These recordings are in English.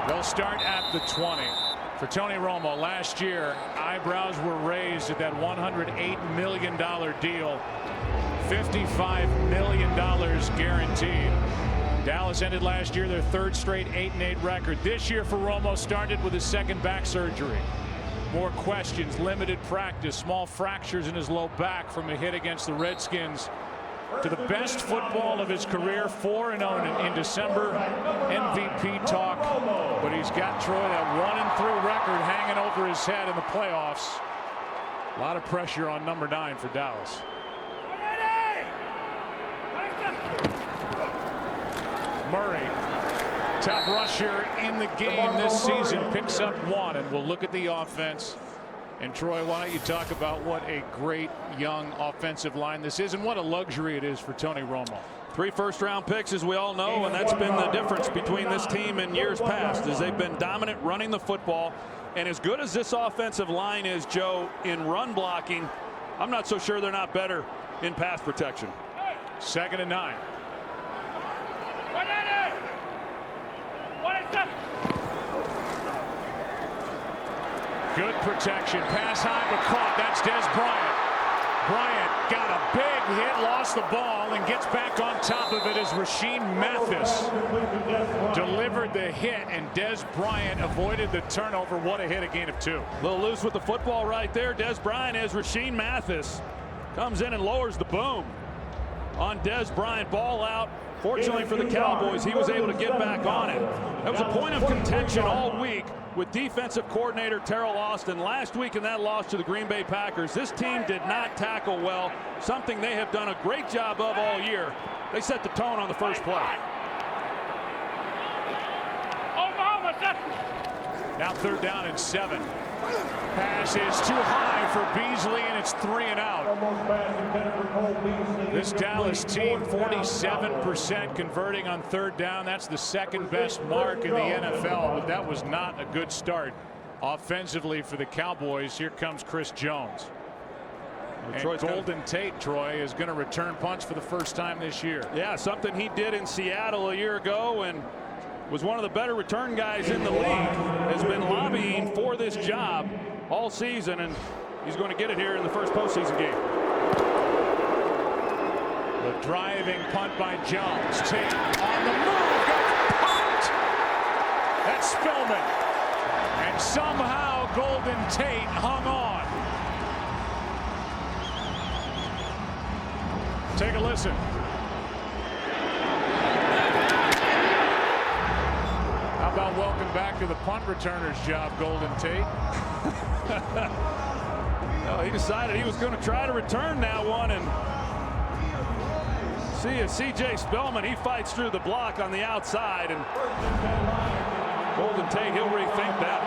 They'll start at the 20. For Tony Romo, last year, eyebrows were raised at that $108 million deal. $55 million guaranteed. Dallas ended last year their third straight 8-8 record. This year for Romo started with his second back surgery. More questions, limited practice, small fractures in his low back from a hit against the Redskins. To the best football of his career, 4-0 in December. MVP talk, but he's got Troy that 1-3 record hanging over his head in the playoffs. A lot of pressure on number 9 for Dallas. Murray, top rusher in the game this season, picks up 1, and we'll look at the offense. And Troy, why don't you talk about what a great young offensive line this is and what a luxury it is for Tony Romo. 3 first-round picks, as we all know, and that's been the difference between this team and years past, is they've been dominant running the football. And as good as this offensive line is, Joe, in run blocking, I'm not so sure they're not better in pass protection. 2nd and 9. Good protection. Pass high but caught. That's Dez Bryant. Bryant got a big hit, lost the ball, and gets back on top of it as Rasheem Mathis delivered the hit, and Dez Bryant avoided the turnover. What a hit, a gain of 2. A little loose with the football right there. Dez Bryant as Rasheem Mathis comes in and lowers the boom on Dez Bryant. Ball out. Fortunately for the Cowboys, he was able to get back on it. That was a point of contention all week with defensive coordinator Terrell Austin. Last week in that loss to the Green Bay Packers, this team did not tackle well, something they have done a great job of all year. They set the tone on the first play. Now 3rd down and 7. Pass is too high for Beasley, and it's 3 and out. This Dallas team 47% converting on 3rd down. That's the 2nd best mark in the NFL, but that was not a good start offensively for the Cowboys. Here comes Chris Jones. And Golden Tate, Troy, is going to return punts for the first time this year. Yeah, something he did in Seattle a year ago and was one of the better return guys in the league. Has been lobbying for this job all season, and he's going to get it here in the first postseason game. The driving punt by Jones. Tate on the move. Got pumped. That's Spillman. And somehow Golden Tate hung on. Take a listen. How about welcome back to the punt returner's job, Golden Tate? Well, he decided he was going to try to return that one, and see if C.J. Spillman, he fights through the block on the outside, and Golden Tate, he'll rethink that.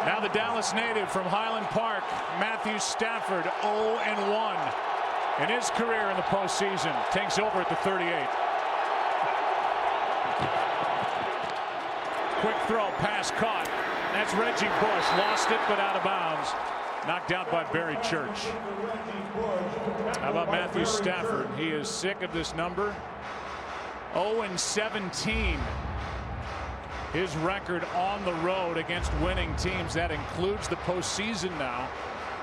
Now the Dallas native from Highland Park, Matthew Stafford, 0-1 in his career in the postseason. Takes over at the 38. Quick throw, pass caught. That's Reggie Bush. Lost it, but out of bounds. Knocked out by Barry Church. How about Matthew Stafford? He is sick of this number. 0-17. His record on the road against winning teams. That includes the postseason now,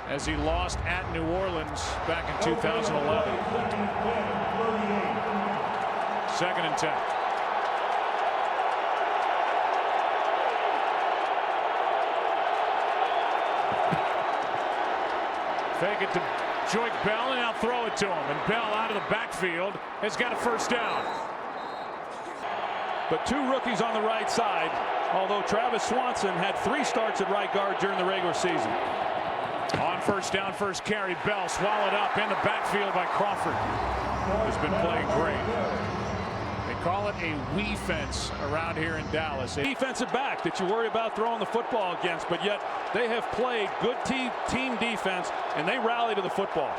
as he lost at New Orleans back in 2011. 2nd and 10. Fake it to Joyke Bell, and now throw it to him. And Bell out of the backfield has got a 1st down. But 2 rookies on the right side, although Travis Swanson had 3 starts at right guard during the regular season. On 1st down, 1st carry, Bell swallowed up in the backfield by Crawford, who's been playing great. They call it a we fence around here in Dallas. A defensive back that you worry about throwing the football against, but yet they have played good team defense, and they rally to the football.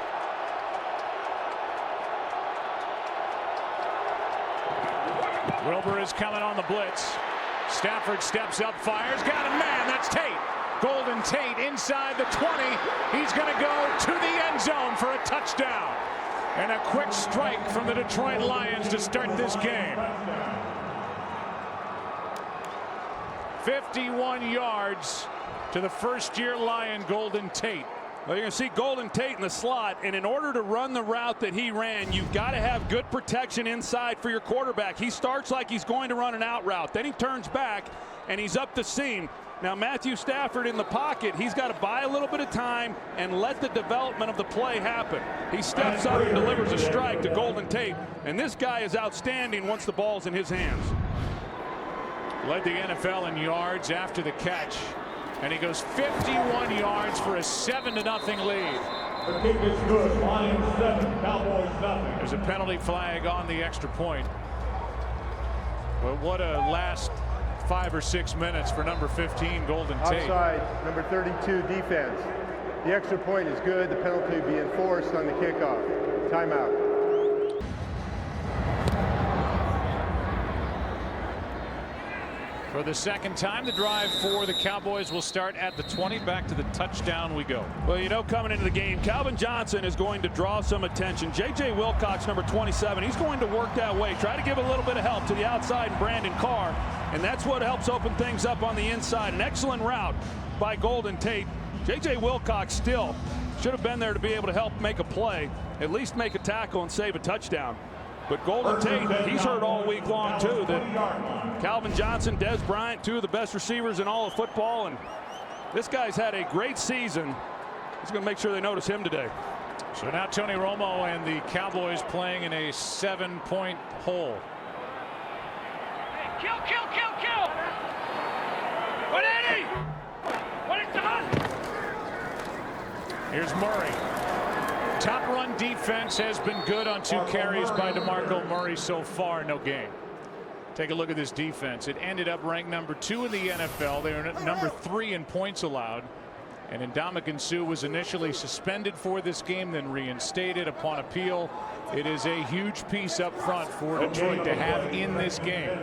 Wilbur is coming on the blitz. Stafford steps up, fires, got a man. That's Tate. Golden Tate inside the 20. He's going to go to the end zone for a touchdown. And a quick strike from the Detroit Lions to start this game. 51 yards to the first-year Lion, Golden Tate. Well, you're going to see Golden Tate in the slot, and in order to run the route that he ran, you've got to have good protection inside for your quarterback. He starts like he's going to run an out route. Then he turns back, and he's up the seam. Now, Matthew Stafford in the pocket, he's got to buy a little bit of time and let the development of the play happen. He steps up and delivers a strike to Golden Tate, and this guy is outstanding once the ball's in his hands. Led the NFL in yards after the catch. And he goes 51 yards for a 7-0 lead. The kick is good. Lions 7, Cowboys nothing. There's a penalty flag on the extra point. But what a last 5 or 6 minutes for number 15, Golden Tate. Offside, number 32, defense. The extra point is good. The penalty will be enforced on the kickoff. Timeout. For the second time, the drive for the Cowboys will start at the 20. Back to the touchdown we go. Well, you know, coming into the game, Calvin Johnson is going to draw some attention. J.J. Wilcox, number 27, he's going to work that way. Try to give a little bit of help to the outside and Brandon Carr, and that's what helps open things up on the inside. An excellent route by Golden Tate. J.J. Wilcox still should have been there to be able to help make a play, at least make a tackle and save a touchdown. But Golden Tate, he's heard all week long, too, that Calvin Johnson, Dez Bryant, two of the best receivers in all of football. And this guy's had a great season. He's going to make sure they notice him today. So now Tony Romo and the Cowboys playing in a 7-point hole. Hey, kill! 180! What is the Here's Murray. Top run defense has been good on 2 carries by DeMarco Murray so far. No gain. Take a look at this defense. It ended up ranked number 2 in the NFL. They are number 3 in points allowed. And Ndamukong Suh was initially suspended for this game, then reinstated upon appeal. It is a huge piece up front for Detroit to have in this game.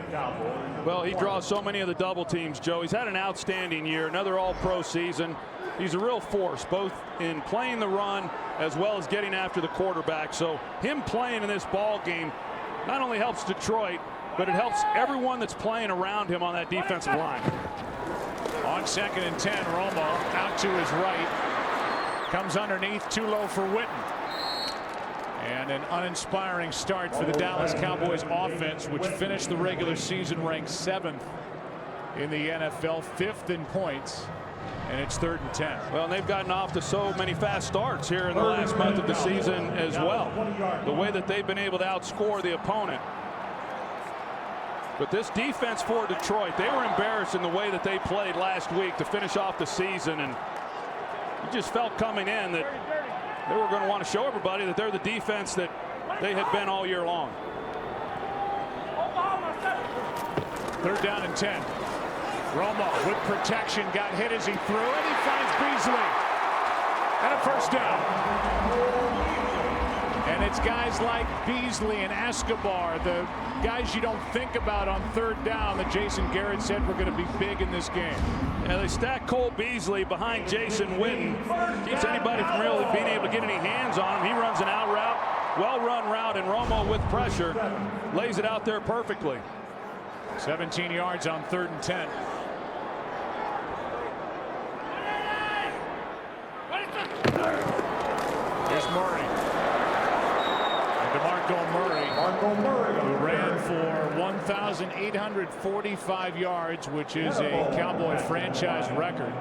Well, he draws so many of the double teams, Joe. He's had an outstanding year, another all-pro season. He's a real force, both in playing the run as well as getting after the quarterback. So him playing in this ball game not only helps Detroit, but it helps everyone that's playing around him on that defensive line. On 2nd and 10, Romo out to his right. Comes underneath, too low for Witten. And an uninspiring start for the Dallas Cowboys offense, which finished the regular season ranked 7th in the NFL, 5th in points. And it's 3rd and 10. Well, and they've gotten off to so many fast starts here in the last month of the season as well. The way that they've been able to outscore the opponent. But this defense for Detroit, they were embarrassed in the way that they played last week to finish off the season. And you just felt coming in that they were going to want to show everybody that they're the defense that they had been all year long. 3rd down and 10. Romo with protection, got hit as he threw it. He finds Beasley. And a first down. And it's guys like Beasley and Escobar, the guys you don't think about on 3rd down, that Jason Garrett said were going to be big in this game. Yeah, they stack Cole Beasley behind Jason Witten. Keeps anybody from really being able to get any hands on him. He runs an out route, well-run route, and Romo with pressure lays it out there perfectly. 17 yards on 3rd and 10. Here's Murray. And DeMarco Murray, who ran for 1,845 yards, which is a Cowboy franchise record.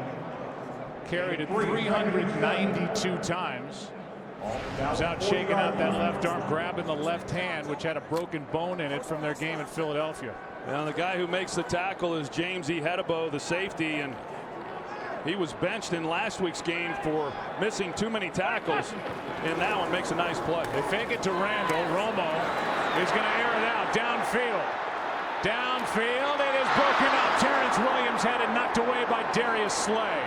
Carried it 392 times. Was out shaking out that left arm, grabbing the left hand, which had a broken bone in it from their game in Philadelphia. Now the guy who makes the tackle is James Ihedebo, the safety, and he was benched in last week's game for missing too many tackles, and that one makes a nice play. They fake it to Randall. Romo is going to air it out downfield. Downfield, it is broken up. Terrence Williams had it knocked away by Darius Slay.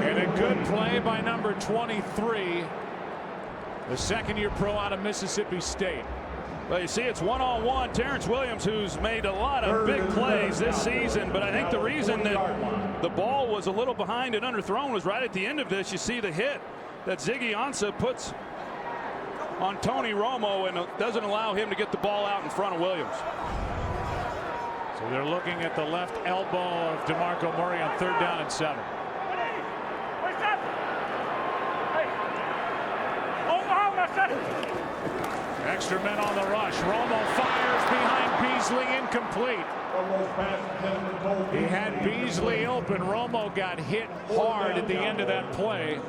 And a good play by number 23, the 2nd-year pro out of Mississippi State. Well, you see, it's one-on-one. Terrence Williams, who's made a lot of big plays this season, but I think the reason that the ball was a little behind and underthrown was right at the end of this. You see the hit that Ziggy Ansah puts on Tony Romo, and it doesn't allow him to get the ball out in front of Williams. So they're looking at the left elbow of DeMarco Murray on 3rd down and 7. Extra men on the rush. Romo fires behind Beasley, incomplete. He had Beasley open. Romo got hit hard at the end of that play.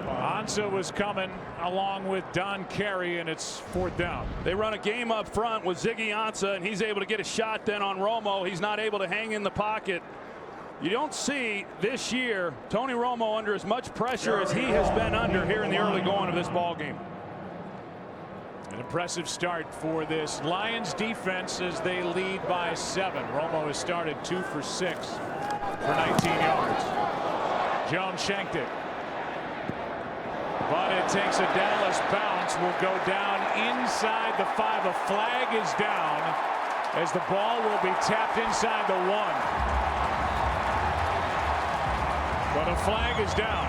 Ansah was coming along with Don Carey, and it's 4th down. They run a game up front with Ziggy Ansah, and he's able to get a shot then on Romo. He's not able to hang in the pocket. You don't see this year Tony Romo under as much pressure as he has been under here in the early going of this ball game. An impressive start for this Lions defense as they lead by 7. Romo has started 2 for 6 for 19 yards. Jones shanked it, but it takes a Dallas bounce. Will go down inside the 5. A flag is down as the ball will be tapped inside the 1. But a flag is down.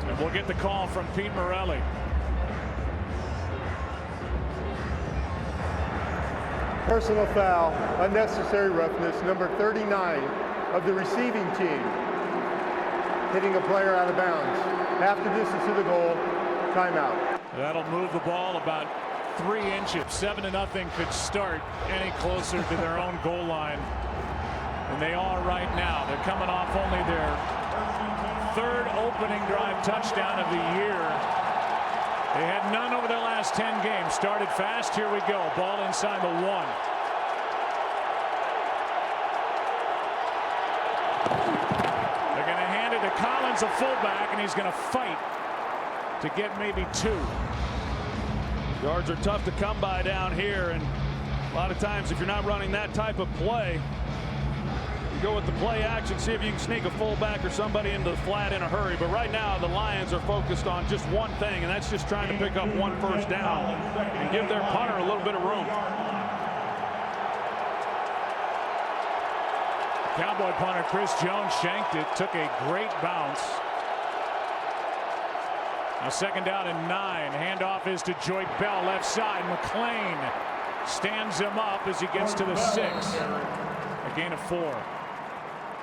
And we'll get the call from Pete Morelli. Personal foul, unnecessary roughness, number 39 of the receiving team, hitting a player out of bounds. Half the distance to the goal, timeout. That'll move the ball about 3 inches. 7-0 could start any closer to their own goal line than they are right now. They're coming off only their 3rd opening drive touchdown of the year. They had none over their last 10 games. Started fast. Here we go. Ball inside the 1. They're going to hand it to Collins, a fullback, and he's going to fight to get maybe 2. Yards are tough to come by down here, and a lot of times if you're not running that type of play, you go with the play action, see if you can sneak a fullback or somebody into the flat in a hurry. But right now the Lions are focused on just one thing, and that's just trying to pick up 1 first down and give their punter a little bit of room. Cowboy punter Chris Jones shanked it, took a great bounce. Now 2nd down and 9. Handoff is to Joyt Bell, left side. McClain stands him up as he gets to the 6. A gain of 4.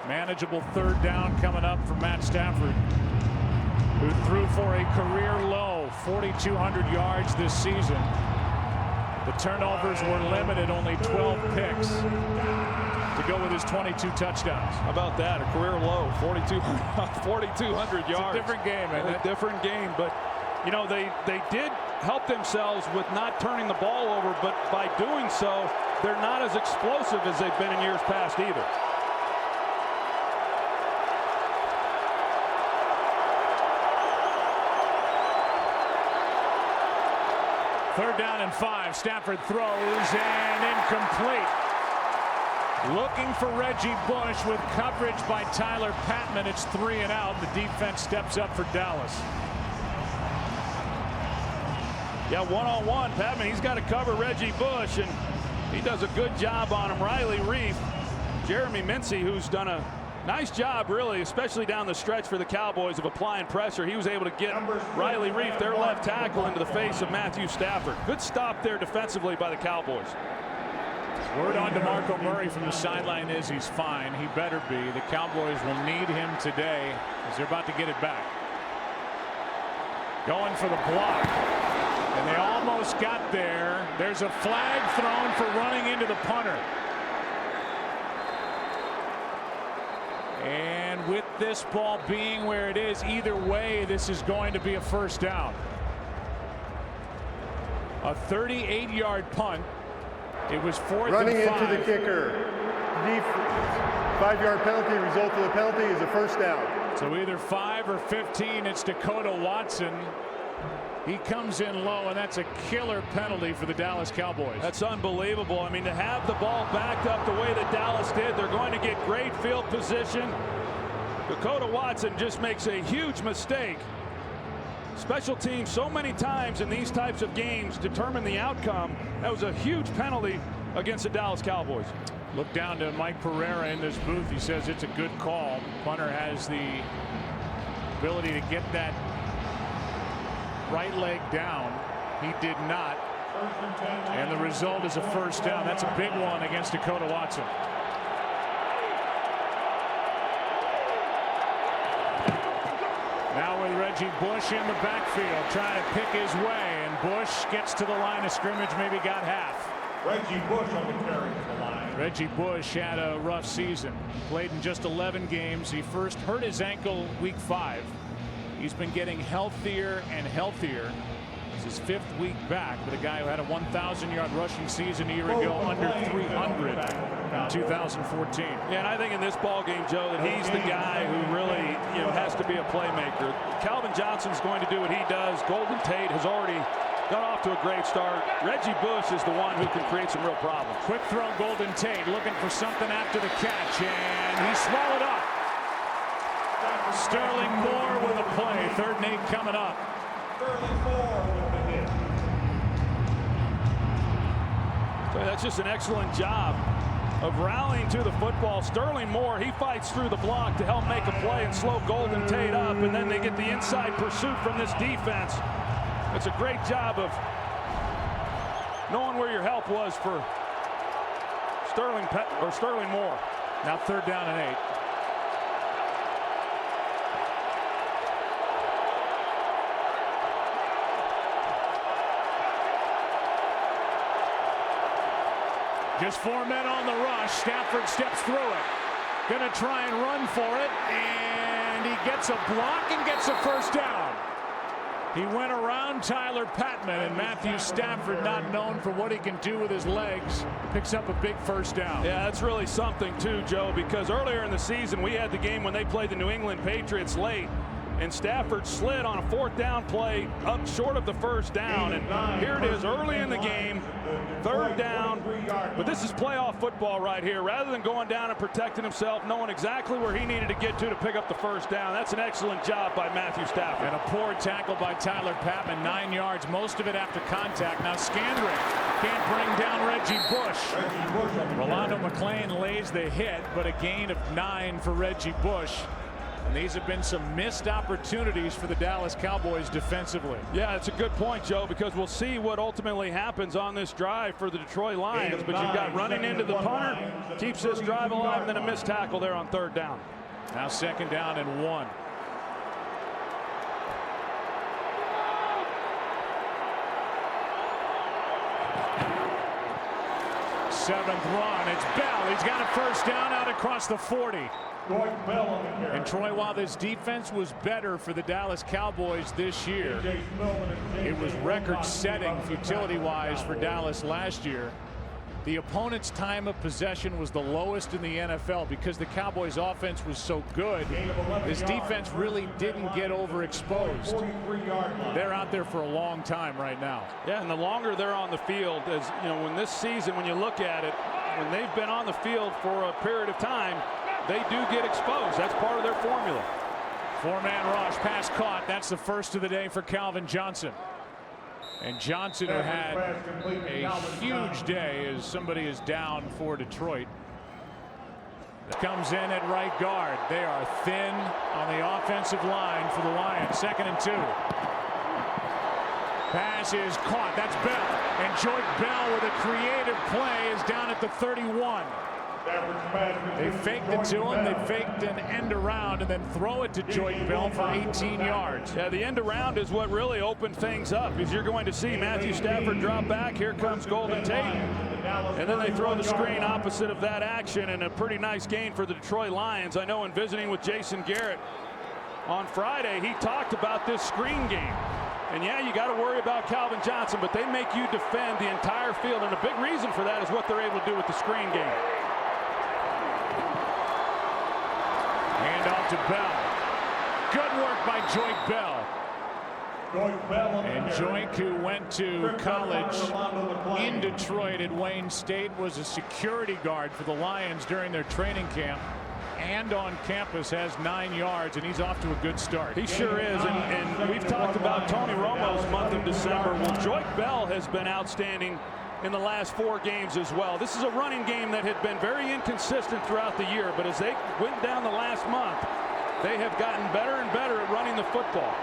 Manageable 3rd down coming up for Matt Stafford, who threw for a career low 4,200 yards this season. The turnovers were limited, only 12 picks to go with his 22 touchdowns. How about that? A career low, 4,200 yards. It's a different game, man. A different game, but you know they did help themselves with not turning the ball over, but by doing so, they're not as explosive as they've been in years past either. Third down and 5. Stafford throws and incomplete. Looking for Reggie Bush with coverage by Tyler Patman. It's 3 and out. The defense steps up for Dallas. Yeah, one-on-one. Patman, he's got to cover Reggie Bush, and he does a good job on him. Riley Reif, Jeremy Mincy, who's done a nice job, really, especially down the stretch for the Cowboys of applying pressure. He was able to get Riley Reif, their left tackle, into the face of Matthew Stafford. Good stop there defensively by the Cowboys. Word on DeMarco Murray from the sideline is he's fine. He better be. The Cowboys will need him today as they're about to get it back. Going for the block. And they almost got there. There's a flag thrown for running into the punter. And with this ball being where it is, either way, this is going to be a first down. A 38-yard punt. It was 4th running and 5. Into the kicker. 5-yard penalty. Result of the penalty is a first down. So either 5 or 15. It's Dakota Watson. He comes in low, and that's a killer penalty for the Dallas Cowboys. That's unbelievable. I mean, to have the ball backed up the way that Dallas did, they're going to get great field position. Dakota Watson just makes a huge mistake. Special teams so many times in these types of games determine the outcome. That was a huge penalty against the Dallas Cowboys. Look down to Mike Pereira in this booth. He says it's a good call. Punter has the ability to get that right leg down. He did not. And the result is a first down. That's a big one against Dakota Watson. Now with Reggie Bush in the backfield trying to pick his way, and Bush gets to the line of scrimmage, maybe got half. Reggie Bush on the carry to the line. Reggie Bush had a rough season. Played in just 11 games. He first hurt his ankle week 5. He's been getting healthier and healthier. It's his 5th week back, but a guy who had a 1,000-yard rushing season a year ago, under 300 in 2014. Yeah, and I think in this ball game, Joe, that he's the guy who really, has to be a playmaker. Calvin Johnson's going to do what he does. Golden Tate has already got off to a great start. Reggie Bush is the one who can create some real problems. Quick throw, Golden Tate looking for something after the catch, and he swallowed up. Sterling Moore with a play. 3rd and 8 coming up. Sterling Moore with the hit. So that's just an excellent job of rallying to the football. Sterling Moore, he fights through the block to help make a play and slow Golden Tate up, and then they get the inside pursuit from this defense. It's a great job of knowing where your help was for Sterling Moore. Now 3rd down and 8. Just 4 men on the rush. Stafford steps through it. Gonna try and run for it, and he gets a block and gets a first down. He went around Tyler Patman, and Matthew Stafford, not known for what he can do with his legs, picks up a big first down. Yeah, that's really something too, Joe, because earlier in the season we had the game when they played the New England Patriots late, and Stafford slid on a 4th down play up short of the first down, and here it is early in the game, 3rd down, but this is playoff football right here. Rather than going down and protecting himself, knowing exactly where he needed to get to pick up the first down. That's an excellent job by Matthew Stafford. And a poor tackle by Tyler Patman, 9 yards, most of it after contact. Now Scandrick can't bring down Reggie Bush. Rolando McClain lays the hit, but a gain of 9 for Reggie Bush. And these have been some missed opportunities for the Dallas Cowboys defensively. Yeah, it's a good point, Joe, because we'll see what ultimately happens on this drive for the Detroit Lions. But you've got running into the punter, keeps this drive alive, and then a missed tackle there on 3rd down. Now 2nd down and 1. Seventh run. It's Bell. He's got a first down out across the 40. And Troy, while this defense was better for the Dallas Cowboys this year, it was record-setting futility-wise for Dallas last year. The opponent's time of possession was the lowest in the NFL because the Cowboys' offense was so good. This defense really didn't get overexposed. They're out there for a long time right now. Yeah, and the longer they're on the field, as you know, when this season, when you look at it, when they've been on the field for a period of time, they do get exposed. That's part of their formula. 4-man rush, pass caught. That's the first of the day for Calvin Johnson. And Johnson, who had a huge day as somebody is down for Detroit, comes in at right guard. They are thin on the offensive line for the Lions. 2nd and 2. Pass is caught. That's Bell. And Joyce Bell with a creative play is down at the 31. They faked it to him. They faked an end around and then throw it to Joyce Bell for 18 yards. Yeah, the end around is what really opened things up, because you're going to see Matthew Stafford drop back. Here comes Golden Tate. And then they throw the screen opposite of that action, and a pretty nice gain for the Detroit Lions. I know in visiting with Jason Garrett on Friday, he talked about this screen game. And yeah, you got to worry about Calvin Johnson, but they make you defend the entire field. And a big reason for that is what they're able to do with the screen game. Hand off to Bell. Good work by Joyce Bell. And Joyce, who went to college in Detroit at Wayne State, was a security guard for the Lions during their training camp. And on campus has 9 yards, and he's off to a good start. He sure is, and we've talked about Tony Romo's month in December. Well, Joyce Bell has been outstanding in the last 4 games as well. This is a running game that had been very inconsistent throughout the year, but as they went down the last month, they have gotten better and better at running the football.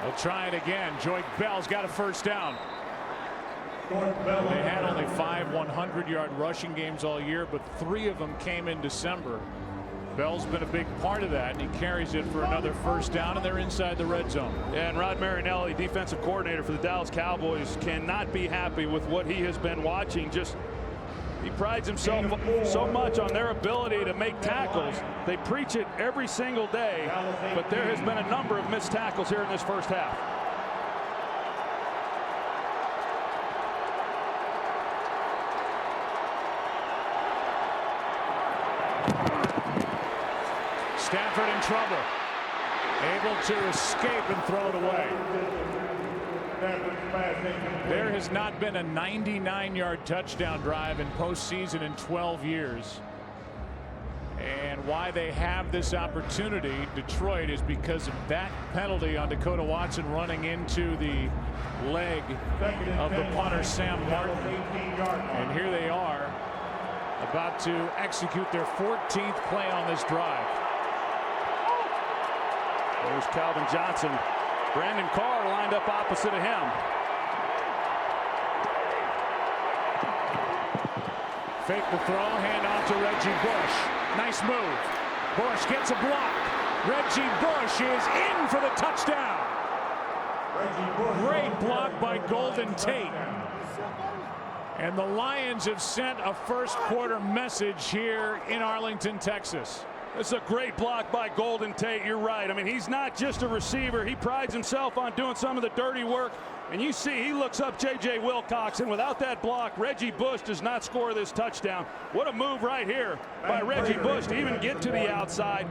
They'll try it again. Joy Bell's got a first down. Bell. They had only 5 100-yard rushing games all year, but 3 of them came in December. Bell's been a big part of that, and he carries it for another first down, and they're inside the red zone. Yeah, and Rod Marinelli, defensive coordinator for the Dallas Cowboys, cannot be happy with what he has been watching. He prides himself so much on their ability to make tackles. They preach it every single day, but there has been a number of missed tackles here in this first half. Stafford in trouble. Able to escape and throw it away. There has not been a 99-yard touchdown drive in postseason in 12 years. And why they have this opportunity, Detroit, is because of that penalty on Dakota Watson running into the leg of the punter, Sam Martin. And here they are about to execute their 14th play on this drive. There's Calvin Johnson. Brandon Carr lined up opposite of him. Fake the throw, hand off to Reggie Bush. Nice move. Bush gets a block. Reggie Bush is in for the touchdown. Great block by Golden Tate. And the Lions have sent a first quarter message here in Arlington, Texas. This is a great block by Golden Tate. You're right. I mean, he's not just a receiver. He prides himself on doing some of the dirty work. And you see he looks up J.J. Wilcox, and without that block, Reggie Bush does not score this touchdown. What a move right here by Reggie Bush to even get to the outside.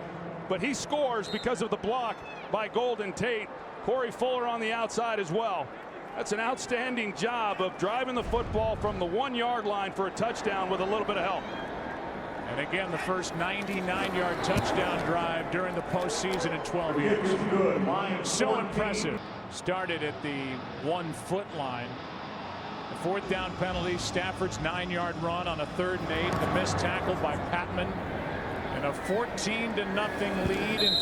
But he scores because of the block by Golden Tate. Corey Fuller on the outside as well. That's an outstanding job of driving the football from the 1-yard line for a touchdown with a little bit of help. And again, the first 99-yard touchdown drive during the postseason in 12 years. So impressive. Started at the 1-foot line. The 4th down penalty, Stafford's 9-yard run on a 3rd and 8. The missed tackle by Patman. And a 14-0 lead. In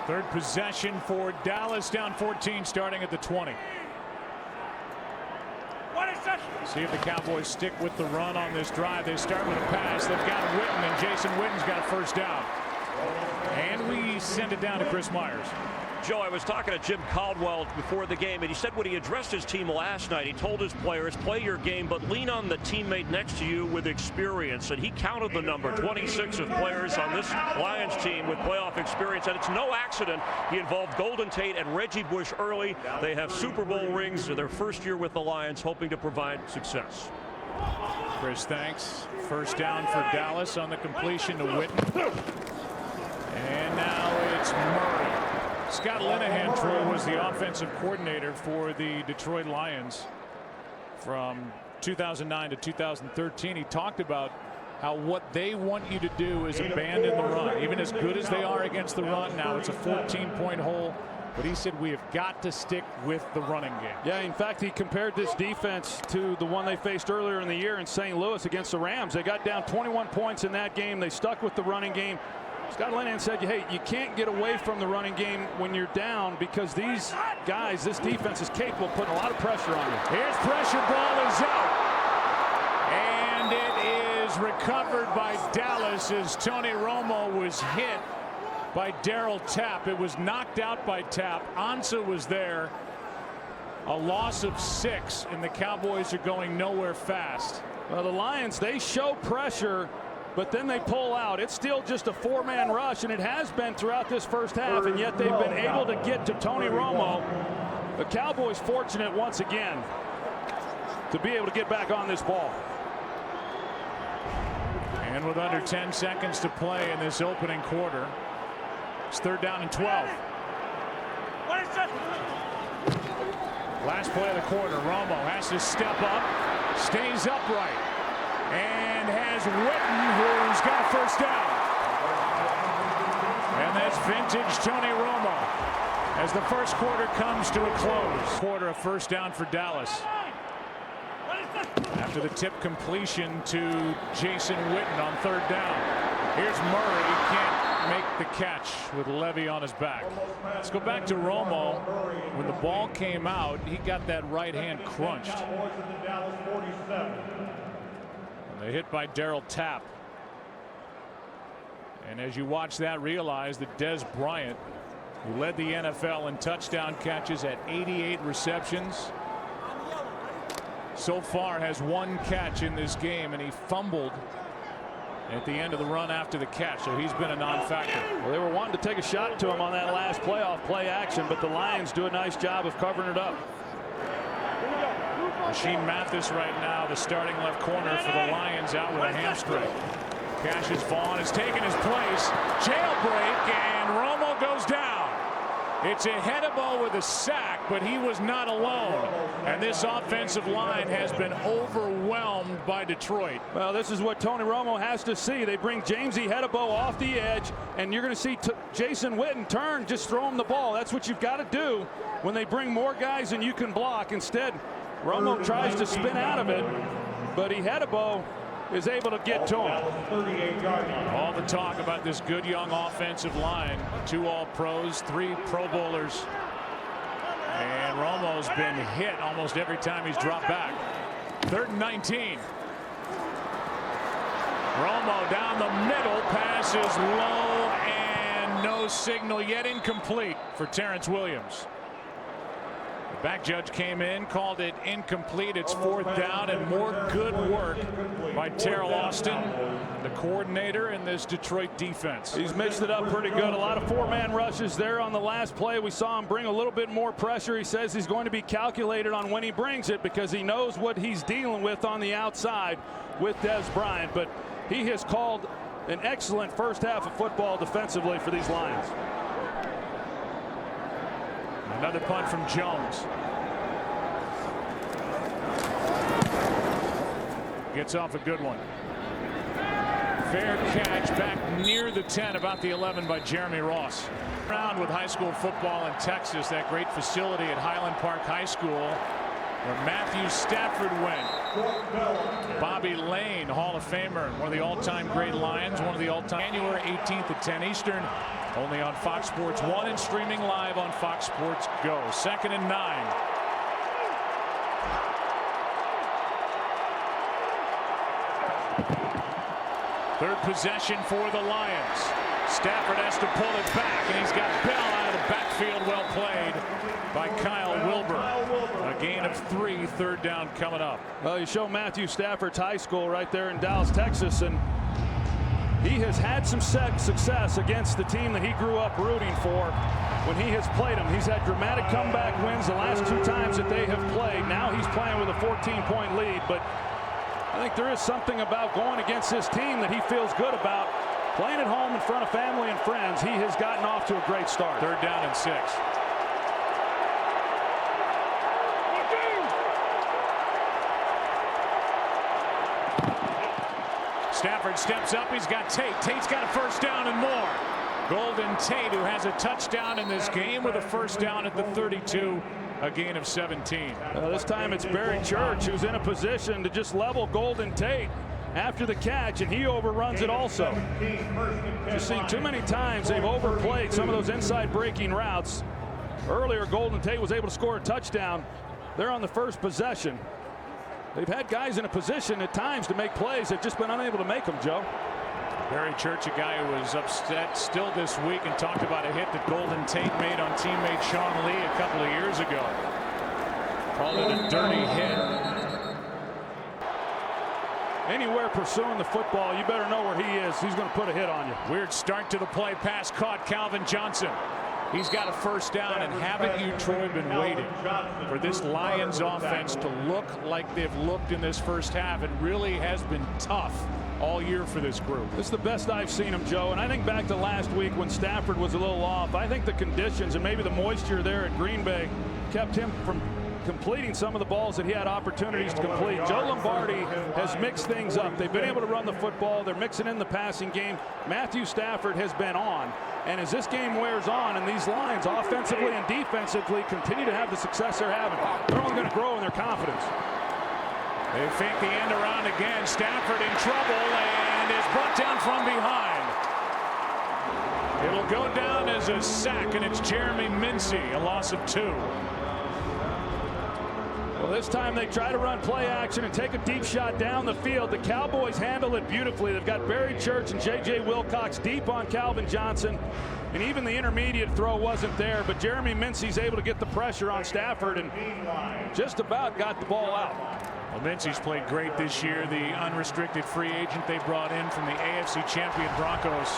3rd possession for Dallas, down 14, starting at the 20. See if the Cowboys stick with the run on this drive. They start with a pass. They've got Witten, and Jason Witten's got a first down. And we send it down to Chris Myers. Joe, I was talking to Jim Caldwell before the game, and he said when he addressed his team last night, he told his players, play your game, but lean on the teammate next to you with experience. And he counted the number 26 of players on this Lions team with playoff experience. And it's no accident he involved Golden Tate and Reggie Bush early. They have Super Bowl rings in their first year with the Lions, hoping to provide success. Chris, thanks. First down for Dallas on the completion to Witten. And now it's Murray. Scott Linehan, Troy, was the offensive coordinator for the Detroit Lions from 2009 to 2013. He talked about how what they want you to do is abandon the run. Even as good as they are against the run, now it's a 14-point hole. But he said we have got to stick with the running game. Yeah, in fact, he compared this defense to the one they faced earlier in the year in St. Louis against the Rams. They got down 21 points in that game. They stuck with the running game. Scott Linehan said, hey, you can't get away from the running game when you're down because these guys, this defense is capable of putting a lot of pressure on you. Here's pressure, ball is out. And it is recovered by Dallas as Tony Romo was hit by Darryl Tapp. It was knocked out by Tapp. Ansah was there. A loss of 6, and the Cowboys are going nowhere fast. Well, the Lions, they show pressure, but then they pull out. It's still just a 4-man rush, and it has been throughout this first half, and yet they've been able to get to Tony Romo. The Cowboys fortunate once again to be able to get back on this ball. And with under 10 seconds to play in this opening quarter, it's 3rd down and 12. Last play of the quarter, Romo has to step up, stays upright, and has Witten, who's got a first down. And that's vintage Tony Romo as the first quarter comes to a close. Quarter, a first down for Dallas. After the tip completion to Jason Witten on 3rd down. Here's Murray. Can't make the catch with Levy on his back. Let's go back to Romo. When the ball came out, he got that right hand crunched. And they hit by Darryl Tapp. And as you watch that, realize that Dez Bryant, who led the NFL in touchdown catches at 88 receptions, so far has 1 catch in this game, and he fumbled at the end of the run after the catch, so he's been a non-factor. Well, they were wanting to take a shot to him on that last playoff play action, but the Lions do a nice job of covering it up. Rashean Mathis right now, the starting left corner for the Lions, out with a hamstring. Cassius Vaughn has taken his place. Jailbreak, and Romo goes down. It's Ihedebo with a sack, but he was not alone. And this offensive line has been overwhelmed by Detroit. Well, this is what Tony Romo has to see. They bring James Ihedebo off the edge, and you're going to see Jason Witten turn, just throw him the ball. That's what you've got to do when they bring more guys than you can block. Instead, Romo tries to spin out of it, but Ihedebo is able to get to him. All the talk about this good young offensive line. 2 All-Pros, 3 Pro Bowlers. And Romo's been hit almost every time he's dropped back. 3rd and 19. Romo down the middle. Pass is low and no signal yet. Incomplete for Terrence Williams. The back judge came in, called it incomplete. It's 4th down, and more good work by Terrell Austin, the coordinator in this Detroit defense. He's mixed it up pretty good. A lot of 4-man rushes there on the last play. We saw him bring a little bit more pressure. He says he's going to be calculated on when he brings it because he knows what he's dealing with on the outside with Dez Bryant. But he has called an excellent first half of football defensively for these Lions. Another punt from Jones. Gets off a good one. Fair catch back near the 10, about the 11 by Jeremy Ross. Around with high school football in Texas, that great facility at Highland Park High School where Matthew Stafford went. Bobby Lane, Hall of Famer, one of the all-time great Lions, one of the all-time. January 18th at 10 Eastern. Only on Fox Sports 1 and streaming live on Fox Sports Go. 2nd and 9. Third possession for the Lions. Stafford has to pull it back, and he's got Bell out of the backfield. Well played by Kyle Wilbur. A gain of 3, 3rd down coming up. Well, you show Matthew Stafford's high school right there in Dallas, Texas, and he has had some success against the team that he grew up rooting for when he has played them. He's had dramatic comeback wins the last 2 times that they have played. Now he's playing with a 14-point lead, but I think there is something about going against this team that he feels good about. Playing at home in front of family and friends, he has gotten off to a great start. 3rd down and 6. Stafford steps up. He's got Tate. Tate's got a 1st down and more. Golden Tate, who has a touchdown in this game with a 1st down at the 32, a gain of 17. This time it's Barry Church who's in a position to just level Golden Tate after the catch, and he overruns it also. Just seen too many times they've overplayed some of those inside breaking routes. Earlier, Golden Tate was able to score a touchdown. They're on the first possession. They've had guys in a position at times to make plays. They've just been unable to make them, Joe. Barry Church, a guy who was upset still this week and talked about a hit that Golden Tate made on teammate Sean Lee a couple of years ago. Called it a dirty hit. Anywhere pursuing the football, you better know where he is. He's going to put a hit on you. Weird start to the play. Pass caught. Calvin Johnson. He's got a 1st down, and haven't you, Troy, been waiting for this Lions offense to look like they've looked in this first half? It really has been tough all year for this group. This is the best I've seen him, Joe, and I think back to last week when Stafford was a little off. I think the conditions and maybe the moisture there at Green Bay kept him from completing some of the balls that he had opportunities to complete. Joe Lombardi has mixed things up. They've been able to run the football. They're mixing in the passing game. Matthew Stafford has been on. And as this game wears on and these Lions offensively and defensively continue to have the success they're having, they're only going to grow in their confidence. They fake the end around again. Stafford in trouble and is brought down from behind. It'll go down as a sack, and it's Jeremy Mincey, a loss of 2. Well, this time they try to run play action and take a deep shot down the field. The Cowboys handle it beautifully. They've got Barry Church and J.J. Wilcox deep on Calvin Johnson, and even the intermediate throw wasn't there, but Jeremy Mincey's able to get the pressure on Stafford and just about got the ball out. Well, Mincey's played great this year, the unrestricted free agent they brought in from the AFC champion Broncos.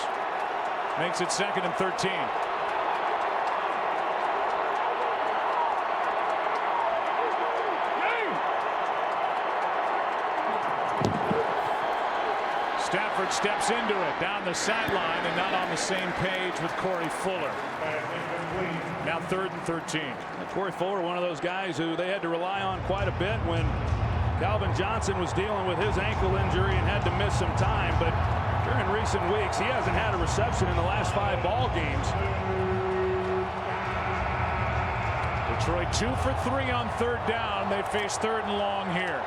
Makes it 2nd and 13. Stafford steps into it down the sideline and not on the same page with Corey Fuller. Now 3rd and 13. Corey Fuller, one of those guys who they had to rely on quite a bit when Calvin Johnson was dealing with his ankle injury and had to miss some time. But during recent weeks, he hasn't had a reception in the last 5 ball games. Detroit 2 for 3 on 3rd down. They face 3rd and long here.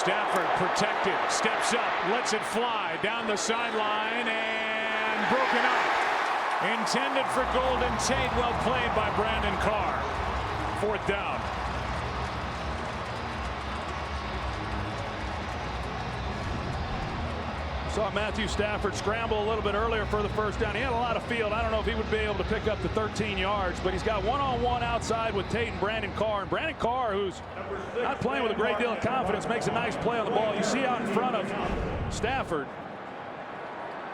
Stafford protected, steps up, lets it fly down the sideline and broken up. Intended for Golden Tate, well played by Brandon Carr. 4th down. Saw Matthew Stafford scramble a little bit earlier for the 1st down. He had a lot of field. I don't know if he would be able to pick up the 13 yards, but he's got one-on-one outside with Tate and Brandon Carr. And Brandon Carr, who's not playing with a great deal of confidence, makes a nice play on the ball. You see out in front of Stafford.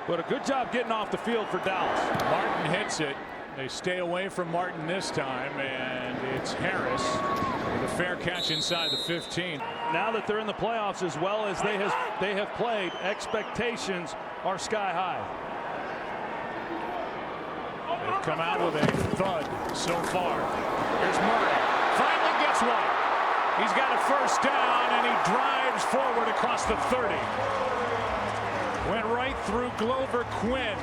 But a good job getting off the field for Dallas. Martin hits it. They stay away from Martin this time, and it's Harris with a fair catch inside the 15. Now that they're in the playoffs as well as they have played, expectations are sky high. They've come out with a thud so far. Here's Murray. Finally gets one. He's got a 1st down, and he drives forward across the 30. Went right through Glover Quinn,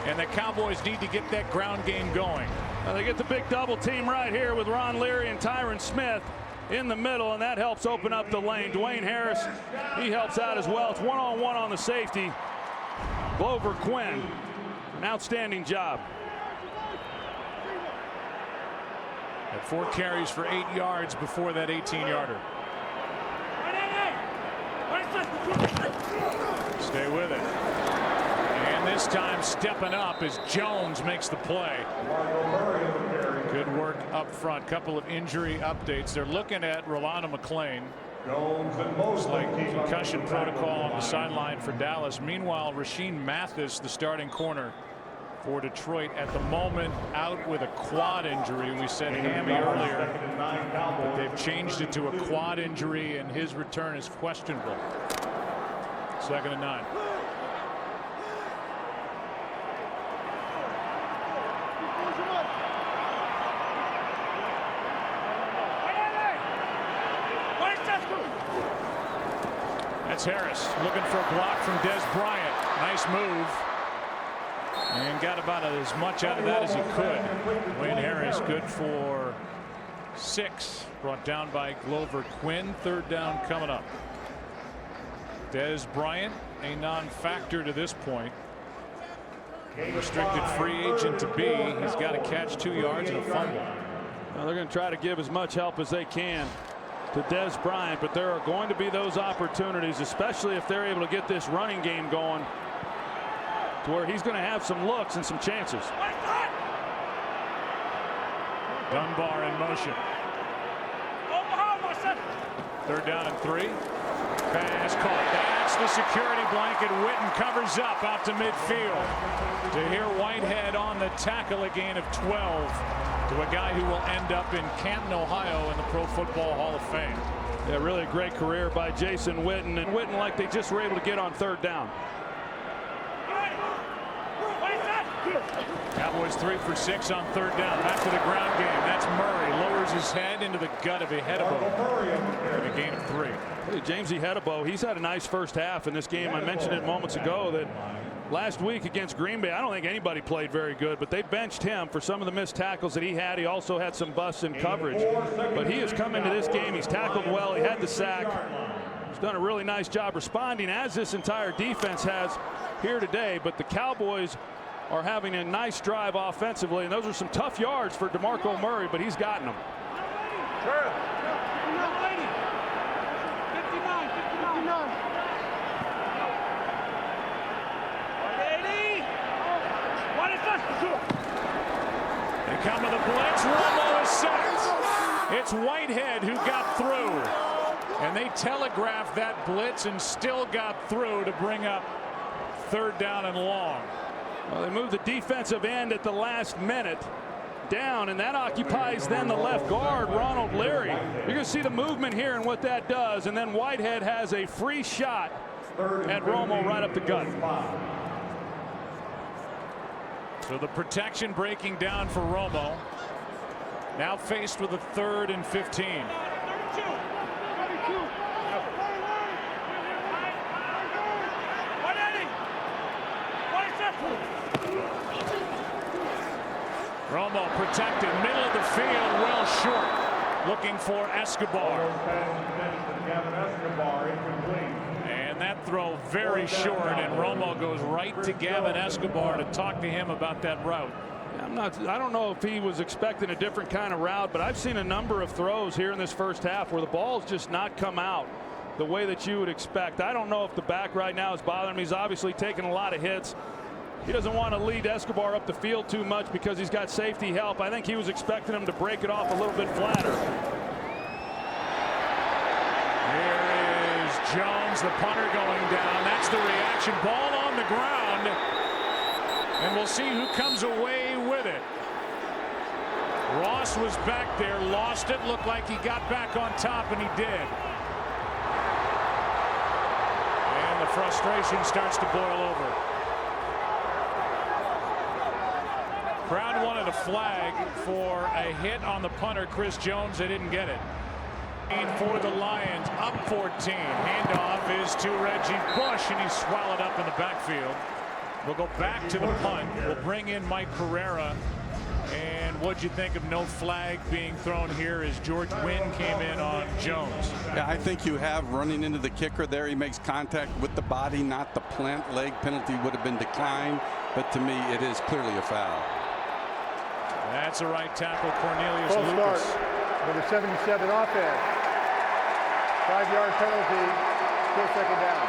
and the Cowboys need to get that ground game going. They get the big double team right here with Ron Leary and Tyron Smith in the middle, and that helps open up the lane. Dwayne Harris, he helps out as well. It's one-on-one on the safety. Glover Quinn, an outstanding job. Had 4 carries for 8 yards before that 18-yarder. Stay with it. And this time stepping up as Jones makes the play. Good work up front. Couple of injury updates. They're looking at Rolando McClain. Looks like concussion protocol on the sideline for Dallas. Meanwhile, Rashean Mathis, the starting corner for Detroit, at the moment out with a quad injury. We said hammy earlier, but they've changed it to a quad injury, and his return is questionable. 2nd and 9. That's Harris looking for a block from Des Bryant. Nice move. And got about as much out of that as he could. Wayne Harris good for 6. Brought down by Glover Quinn. 3rd down coming up. Des Bryant, a non-factor to this point. Restricted free agent to be. He's got to catch 2 yards and a fumble. Now they're going to try to give as much help as they can to Des Bryant, but there are going to be those opportunities, especially if they're able to get this running game going, to where he's going to have some looks and some chances. Dunbar in motion. 3rd down and 3. Pass caught. That's the security blanket. Witten covers up out to midfield. To hear Whitehead on the tackle, a gain of 12 to a guy who will end up in Canton, Ohio in the Pro Football Hall of Fame. Yeah, really a great career by Jason Witten, and Witten like they just were able to get on 3rd down. Cowboys 3 for 6 on 3rd down. Back to the ground game. That's Murray. Lowers his head into the gut of Ehedebo for a gain of 3. Hey, James Ehedebo, he's had a nice first half in this game. I mentioned it moments ago that last week against Green Bay, I don't think anybody played very good, but they benched him for some of the missed tackles that he had. He also had some busts in coverage, but he has come into this game. He's tackled well. He had the sack. He's done a really nice job responding, as this entire defense has here today. But the Cowboys are having a nice drive offensively, and those are some tough yards for DeMarco Murray, but he's gotten them. Sure. 59. 59. 180. What is that? They come with a blitz. Romo is sacked. It's Whitehead who got through. And they telegraphed that blitz and still got through to bring up 3rd down and long. Well, they moved the defensive end at the last minute down, and that occupies then the left guard, Ronald Leary. You're going to see the movement here and what that does, and then Whitehead has a free shot at Romo right up the gut. So the protection breaking down for Romo. Now faced with a 3rd and 15. Romo protected, middle of the field, well short, looking for Escobar. And that throw very short, and Romo goes right to Gavin Escobar to talk to him about that route. I don't know if he was expecting a different kind of route, but I've seen a number of throws here in this first half where the ball's just not come out the way that you would expect. I don't know if the back right now is bothering him. He's obviously taken a lot of hits. He doesn't want to lead Escobar up the field too much because he's got safety help. I think he was expecting him to break it off a little bit flatter. Here is Jones, the punter, going down. That's the reaction. Ball on the ground. And we'll see who comes away with it. Ross was back there, lost it, looked like he got back on top, and he did. And the frustration starts to boil over. Crowd wanted a flag for a hit on the punter, Chris Jones. They didn't get it. For the Lions, up 14. Handoff is to Reggie Bush, and he's swallowed up in the backfield. We'll go back to the punt. We'll bring in Mike Pereira. And what'd you think of no flag being thrown here as George Wynn came in on Jones? Yeah, I think you have running into the kicker there. He makes contact with the body, not the plant leg. Penalty would have been declined, but to me it is clearly a foul. That's a right tackle, Cornelius Full Lucas. Start. Number 77 offense. 5-yard penalty. Still 2nd down.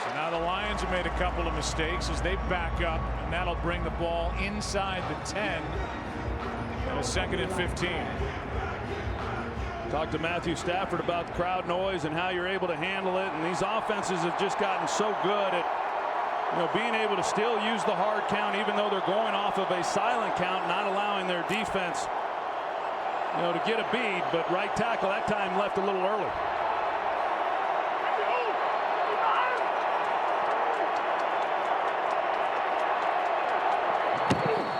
So now the Lions have made a couple of mistakes as they back up, and that'll bring the ball inside the 10. And a 2nd and 15. Talked to Matthew Stafford about the crowd noise and how you're able to handle it. And these offenses have just gotten so good at being able to still use the hard count, even though they're going off of a silent count, not allowing their defense to get a bead. But right tackle that time left a little early.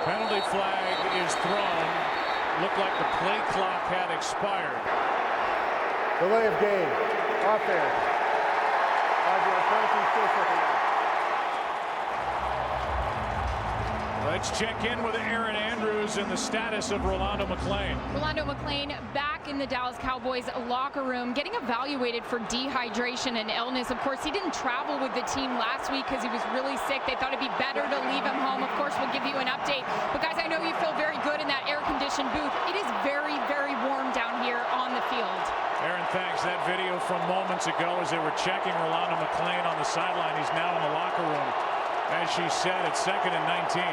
Penalty flag is thrown. Looked like the play clock had expired. Delay of game. Offense. 5-yard penalty. Still 2nd down. Let's check in with Aaron Andrews and the status of Rolando McClain. Rolando McClain back in the Dallas Cowboys locker room getting evaluated for dehydration and illness. Of course, he didn't travel with the team last week because he was really sick. They thought it'd be better to leave him home. Of course, we'll give you an update. But guys, I know you feel very good in that air-conditioned booth. It is very, very warm down here on the field. Aaron, thanks. That video from moments ago as they were checking Rolando McClain on the sideline. He's now in the locker room. As she said, it's 2nd and 19.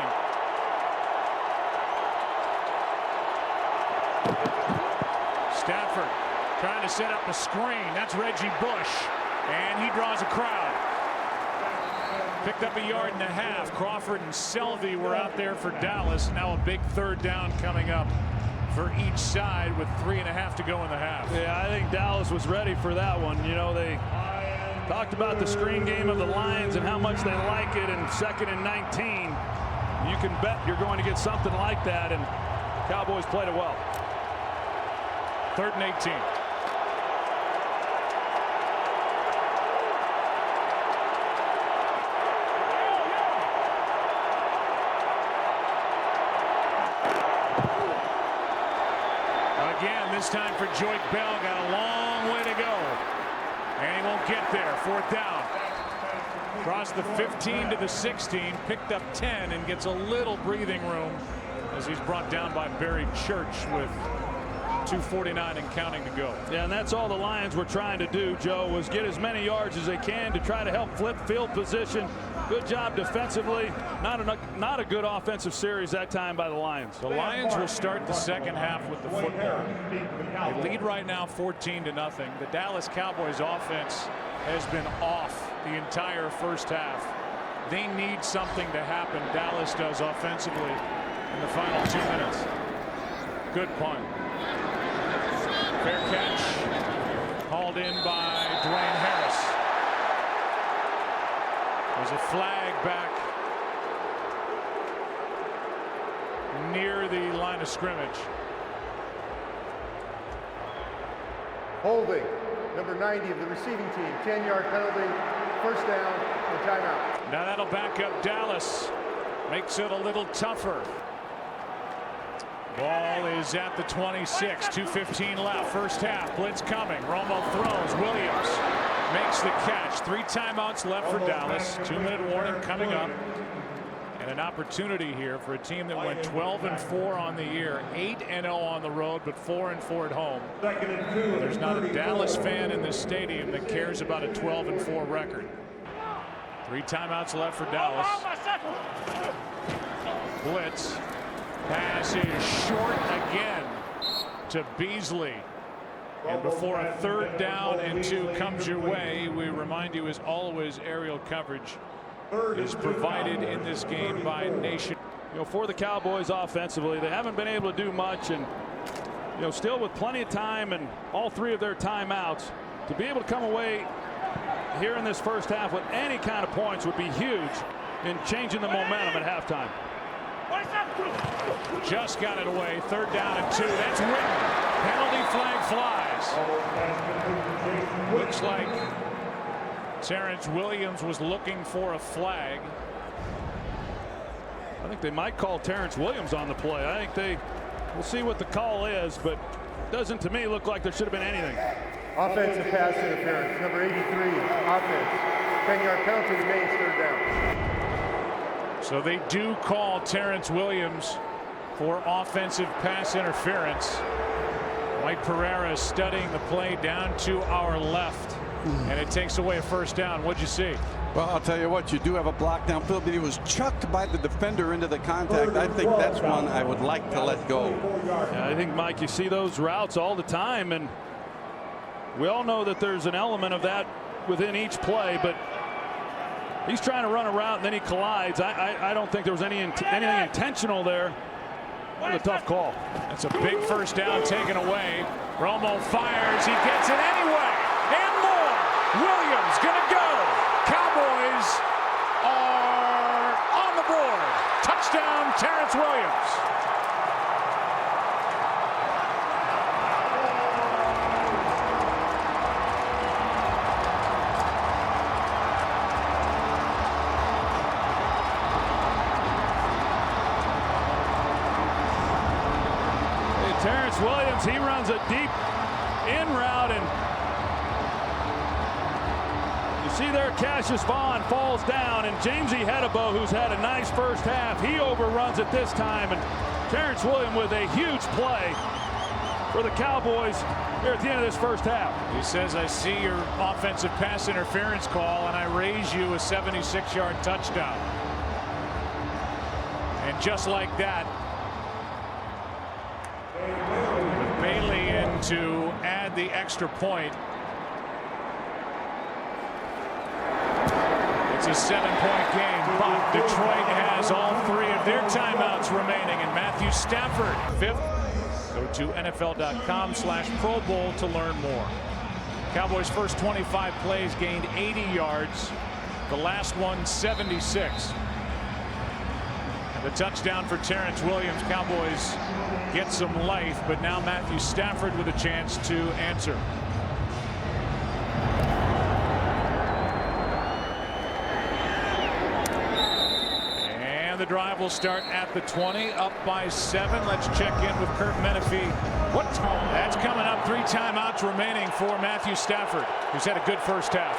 Stafford trying to set up a screen. That's Reggie Bush. And he draws a crowd. Picked up 1.5 yards. Crawford and Selvey were out there for Dallas. Now a big 3rd down coming up for each side with 3.5 to go in the half. Yeah, I think Dallas was ready for that one. They talked about the screen game of the Lions and how much they like it in 2nd and 19. You can bet you're going to get something like that, and Cowboys played it well. 3rd and 18. again, this time for Joyke Bell. Got a long way to go. And he won't get there. 4th down. Across the 15 to the 16. Picked up 10 and gets a little breathing room as he's brought down by Barry Church with 2:49 and counting to go. Yeah, and that's all the Lions were trying to do, Joe, was get as many yards as they can to try to help flip field position. Good job defensively. Not a good offensive series that time by the Lions. The Lions will start the second half with the football. They lead right now 14-0. The Dallas Cowboys offense has been off the entire first half. They need something to happen. Dallas does offensively in the final 2 minutes. Good punt. Fair catch. Hauled in by Dwayne Harris. There's a flag back near the line of scrimmage. Holding. Number 90 of the receiving team. 10-yard penalty. 1st down and timeout. Now that'll back up Dallas. Makes it a little tougher. Ball is at the 26. 2:15 left. First half. Blitz coming. Romo throws. Williams makes the catch. 3 timeouts left for Dallas. 2-minute warning coming up. And an opportunity here for a team that went 12-4 on the year, 8-0 on the road, but 4-4 at home. There's not a Dallas fan in this stadium that cares about a 12-4 record. 3 timeouts left for Dallas. Blitz. Pass is short again to Beasley. And before a 3rd down and 2 comes your way, we remind you, as always, aerial coverage is provided in this game by Nation. You know, for the Cowboys offensively, they haven't been able to do much, and you know, still with plenty of time and all 3 of their timeouts, to be able to come away here in this first half with any kind of points would be huge in changing the momentum at halftime. Just got it away. 3rd down and 2. That's Witten. Penalty flag flies. Looks like Terrence Williams was looking for a flag. I think they might call Terrence Williams on the play. I think we'll see what the call is, but it doesn't to me look like there should have been anything. Offensive pass interference. Number 83. Offense. 10-yard penalty remains 3rd down. So they do call Terrence Williams for offensive pass interference. Mike Pereira studying the play down to our left, and it takes away a 1st down. What'd you see? Well, I'll tell you what, you do have a block downfield, but he was chucked by the defender into the contact. I think that's one I would like to let go. Yeah, I think, Mike, you see those routes all the time, and we all know that there's an element of that within each play, but he's trying to run a route and then he collides. I don't think there was anything intentional there. What a tough call. That's a big 1st down taken away. Romo fires. He gets it anyway. And more. Williams gonna go. Cowboys are on the board. Touchdown, Terrence Williams. Terrence Williams, he runs a deep in route, and you see there Cassius Vaughn falls down, and Jamesy Hedebo, who's had a nice first half, he overruns it this time, and Terrence Williams with a huge play for the Cowboys here at the end of this first half. He says, I see your offensive pass interference call, and I raise you a 76-yard touchdown. And just like that, with Bailey in to add the extra point, it's a 7-point game, but Detroit has all 3 of their timeouts remaining, and Matthew Stafford 5th. Go to NFL.com/Pro Bowl to learn more. Cowboys' first 25 plays gained 80 yards. The last one 76. And the touchdown for Terrence Williams. Cowboys get some life, but now Matthew Stafford with a chance to answer. And And the drive will start at the 20, up by 7. Let's check in with Kurt Menefee. That's coming up. 3 timeouts remaining for Matthew Stafford, who's had a good first half.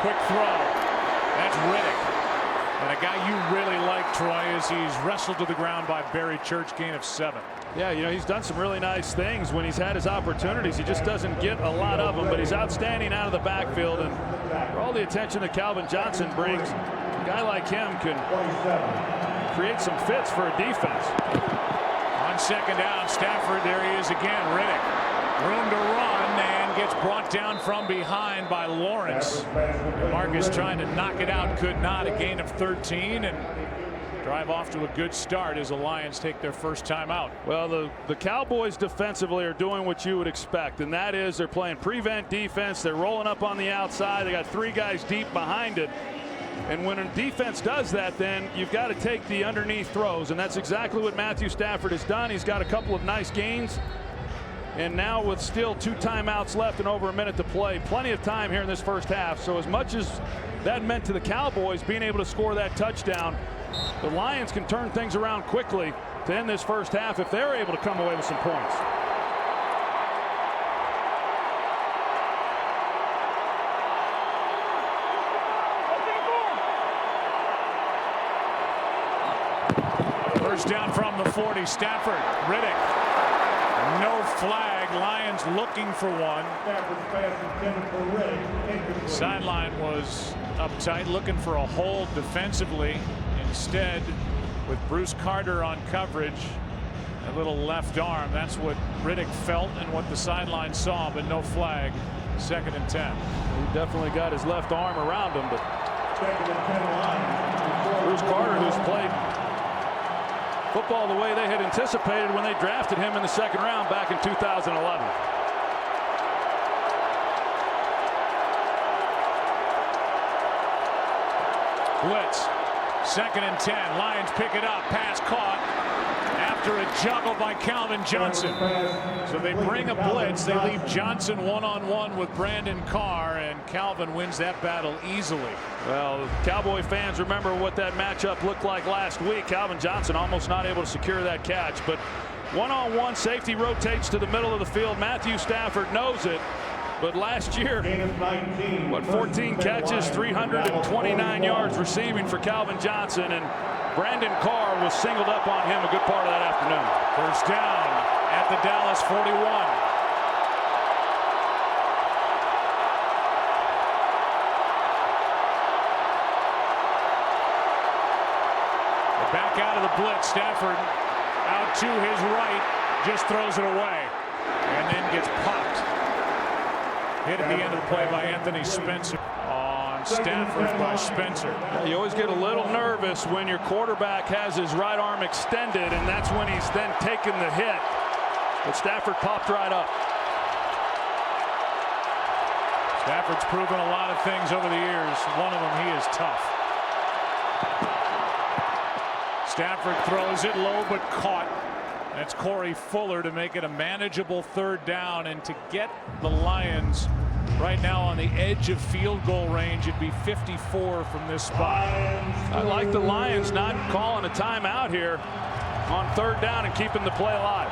Quick throw. That's Riddick. And a guy you really like, Troy, as he's wrestled to the ground by Barry Church, gain of 7. Yeah, you know, he's done some really nice things when he's had his opportunities. He just doesn't get a lot of them, but he's outstanding out of the backfield. And for all the attention that Calvin Johnson brings, a guy like him can create some fits for a defense. On second down, Stafford, there he is again, Riddick. Room to run, and gets brought down from behind by Lawrence. Marcus trying to knock it out, could not. A gain of 13, and drive off to a good start as the Lions take their first time out. Well, the Cowboys defensively are doing what you would expect, and that is they're playing prevent defense. They're rolling up on the outside. They got 3 guys deep behind it. And when a defense does that, then you've got to take the underneath throws, and that's exactly what Matthew Stafford has done. He's got a couple of nice gains. And now with still 2 timeouts left and over a minute to play, plenty of time here in this first half. So as much as that meant to the Cowboys being able to score that touchdown, the Lions can turn things around quickly to end this first half if they're able to come away with some points. First down from the 40, Stafford, Riddick. No flag. Lions looking for one. Sideline was uptight, looking for a hold defensively. Instead, with Bruce Carter on coverage, a little left arm. That's what Riddick felt and what the sideline saw, but no flag. 2nd and 10. He definitely got his left arm around him, but Bruce Carter, who's played football the way they had anticipated when they drafted him in the 2nd round back in 2011. Blitz. 2nd and 10. Lions pick it up. Pass caught after a juggle by Calvin Johnson. So they bring a blitz. They leave Johnson one-on-one with Brandon Carr, and Calvin wins that battle easily. Well, Cowboy fans remember what that matchup looked like last week. Calvin Johnson almost not able to secure that catch, but one-on-one safety rotates to the middle of the field. Matthew Stafford knows it. But last year, 14 catches, 329 yards receiving for Calvin Johnson, and Brandon Carr was singled up on him a good part of that afternoon. First down at the Dallas 41. Back out of the blitz. Stafford out to his right, just throws it away, and then gets popped. Hit at the end of the play by Anthony Spencer on Stafford by Spencer. You always get a little nervous when your quarterback has his right arm extended, and that's when he's then taken the hit. But Stafford popped right up. Stafford's proven a lot of things over the years. One of them, he is tough. Stafford throws it low but caught. That's Corey Fuller to make it a manageable 3rd down, and to get the Lions right now on the edge of field goal range. It'd be 54 from this spot. I like the Lions not calling a timeout here on 3rd down and keeping the play alive.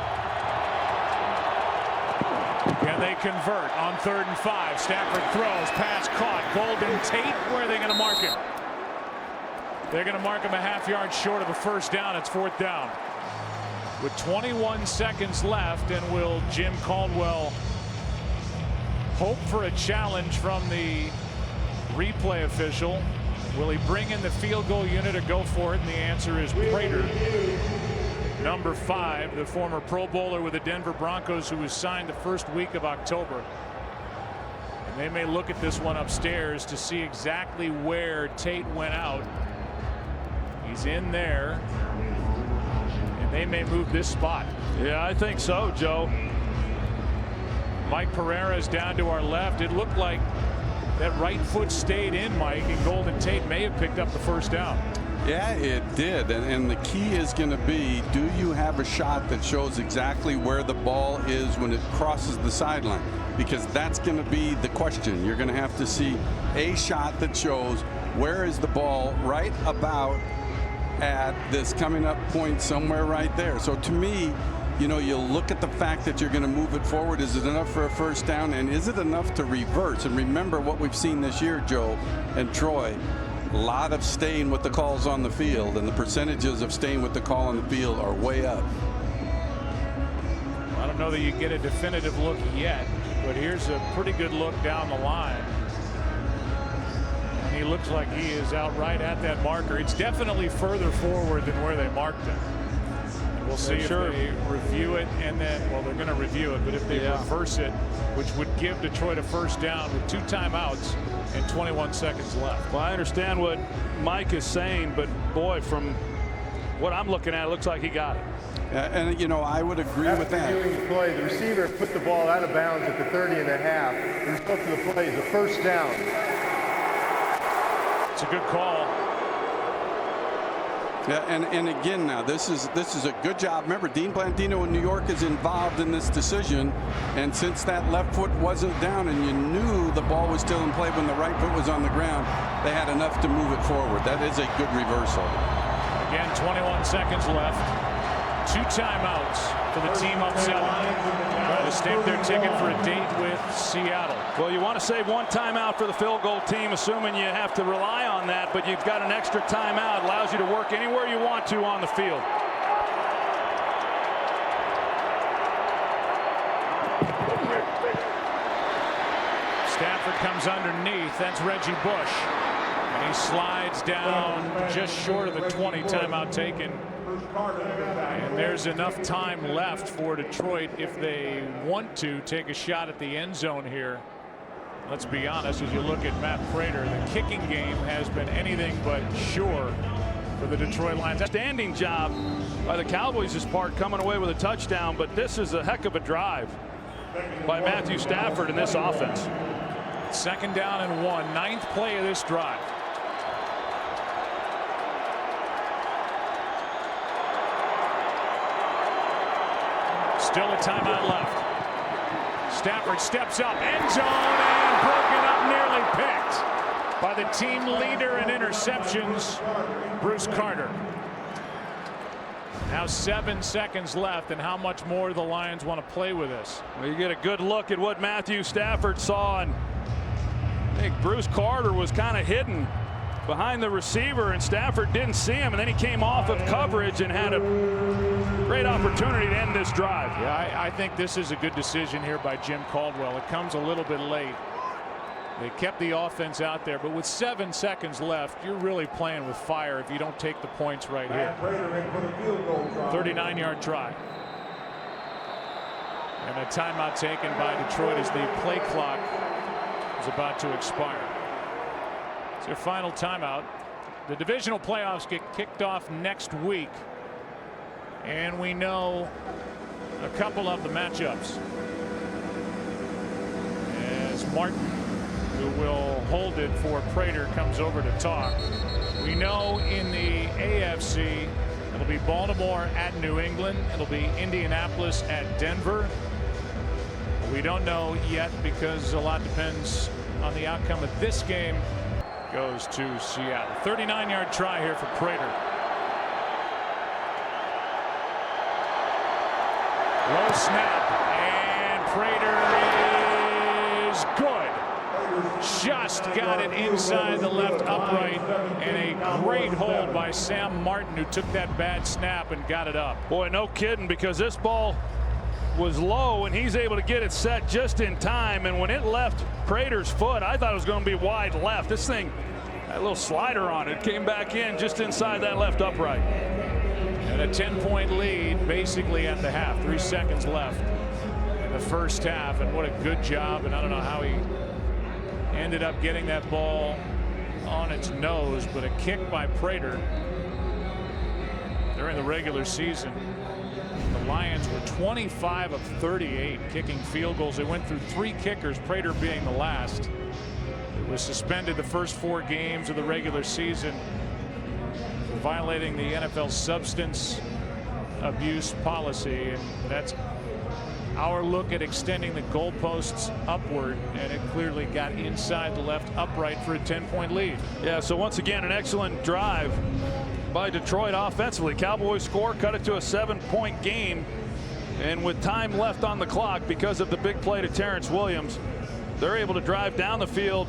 Can they convert on 3rd and 5? Stafford throws, pass caught. Golden Tate, where are they going to mark him? They're going to mark him a half yard short of a first down. It's 4th down. With 21 seconds left, and will Jim Caldwell hope for a challenge from the replay official? Will he bring in the field goal unit or go for it? And the answer is Prater, number 5, the former Pro Bowler with the Denver Broncos, who was signed the first week of October. And they may look at this one upstairs to see exactly where Tate went out. He's in there. They may move this spot. Yeah, I think so, Joe. Mike Pereira's down to our left. It looked like that right foot stayed in, Mike, and Golden Tate may have picked up the first down. Yeah, it did. And the key is going to be, do you have a shot that shows exactly where the ball is when it crosses the sideline? Because that's going to be the question. You're going to have to see a shot that shows where is the ball right about at this coming up point somewhere right there. So to me, you know, you look at the fact that you're going to move it forward. Is it enough for a first down? And is it enough to reverse? And remember what we've seen this year, Joe and Troy. A lot of staying with the calls on the field, and the percentages of staying with the call on the field are way up. I don't know that you get a definitive look yet, but here's a pretty good look down the line. And he looks like he is out right at that marker. It's definitely further forward than where they marked him. And we'll see if they review it, and then, well, they're going to review it, but if they reverse it, which would give Detroit a first down with 2 timeouts and 21 seconds left. Well, I understand what Mike is saying, but boy, from what I'm looking at, it looks like he got it. And, you know, I would agree with that. After viewing the play, the receiver put the ball out of bounds at the 30.5. The result of the play is a first down. It's a good call. Yeah, and again, now this is a good job. Remember, Dean Blandino in New York is involved in this decision, and since that left foot wasn't down and you knew the ball was still in play when the right foot was on the ground, they had enough to move it forward. That is a good reversal. Again, 21 seconds left. 2 timeouts for the team up 7. Trying to stamp their ticket for a date with Seattle. Well, you want to save 1 timeout for the field goal team, assuming you have to rely on that, but you've got an extra timeout. Allows you to work anywhere you want to on the field. Stafford comes underneath. That's Reggie Bush. And he slides down just short of the 20. Timeout taken. And there's enough time left for Detroit if they want to take a shot at the end zone here. Let's be honest, as you look at Matt Prater, the kicking game has been anything but sure for the Detroit Lions. Standing job by the Cowboys' part, coming away with a touchdown, but this is a heck of a drive by Matthew Stafford in this offense. 2nd down and 1, 9th play of this drive. Still a timeout left. Stafford steps up, end zone, and broken up, nearly picked by the team leader in interceptions, Bruce Carter. Now 7 seconds left, and how much more the Lions want to play with this. Well, you get a good look at what Matthew Stafford saw, and I think Bruce Carter was kind of hidden behind the receiver, and Stafford didn't see him, and then he came off of coverage and had a great opportunity to end this drive. Yeah, I think this is a good decision here by Jim Caldwell. It comes a little bit late. They kept the offense out there, but with 7 seconds left, you're really playing with fire if you don't take the points right here. 39-yard try. And a timeout taken by Detroit as the play clock is about to expire. It's their final timeout. The divisional playoffs get kicked off next week, and we know a couple of the matchups. As Martin, who will hold it for Prater, comes over to talk. We know in the AFC it'll be Baltimore at New England. It'll be Indianapolis at Denver. We don't know yet because a lot depends on the outcome of this game. Goes to Seattle. 39-yard try here for Prater. Low snap, and Prater is good. Just got it inside the left upright, and a great hold by Sam Martin, who took that bad snap and got it up. Boy, no kidding, because this ball was low, and he's able to get it set just in time, and when it left Prater's foot, I thought it was going to be wide left. This thing, that little slider on it, came back in just inside that left upright. And a 10-point lead basically at the half. 3 seconds left in the first half, and what a good job. And I don't know how he ended up getting that ball on its nose, but a kick by Prater during the regular season. The Lions were 25 of 38 kicking field goals. They went through 3 kickers, Prater being the last. It was suspended the first 4 games of the regular season. violating the NFL substance abuse policy, and that's our look at extending the goalposts upward, and it clearly got inside the left upright for a 10-point lead. Yeah, so once again, an excellent drive by Detroit offensively. Cowboys score, cut it to a 7-point game, and with time left on the clock because of the big play to Terrence Williams, they're able to drive down the field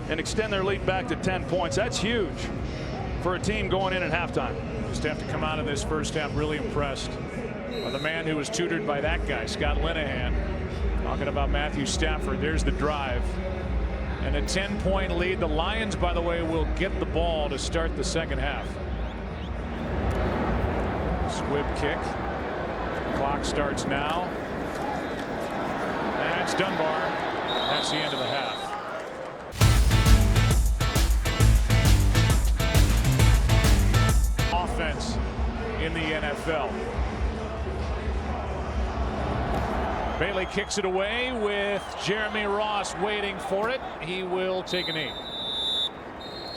and extend their lead back to 10 points. That's huge for a team going in at halftime. Just have to come out of this first half really impressed by the man who was tutored by that guy, Scott Linehan. Talking about Matthew Stafford. There's the drive. And a 10-point lead. The Lions, by the way, will get the ball to start the second half. Squib kick. Clock starts now. That's Dunbar. That's the end of the half. Offense in the NFL. Bailey kicks it away with Jeremy Ross waiting for it. He will take a knee.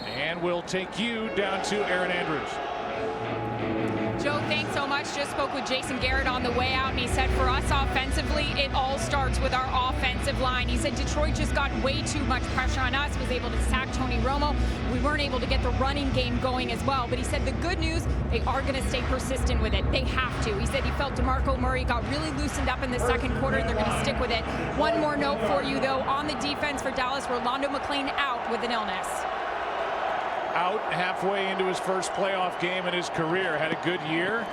And we'll take you down to Aaron Andrews. Joe, thanks so much. Just spoke with Jason Garrett on the way out, and he said for us offensively, it all starts with our offensive line. He said Detroit just got way too much pressure on us, was able to sack Tony Romo. We weren't able to get the running game going as well. But he said the good news, they are going to stay persistent with it. They have to. He said he felt DeMarco Murray got really loosened up in the second quarter, and they're going to stick with it. One more note for you, though, on the defense for Dallas, Rolando McClain out with an illness. Out halfway into his first playoff game in his career. Had a good year.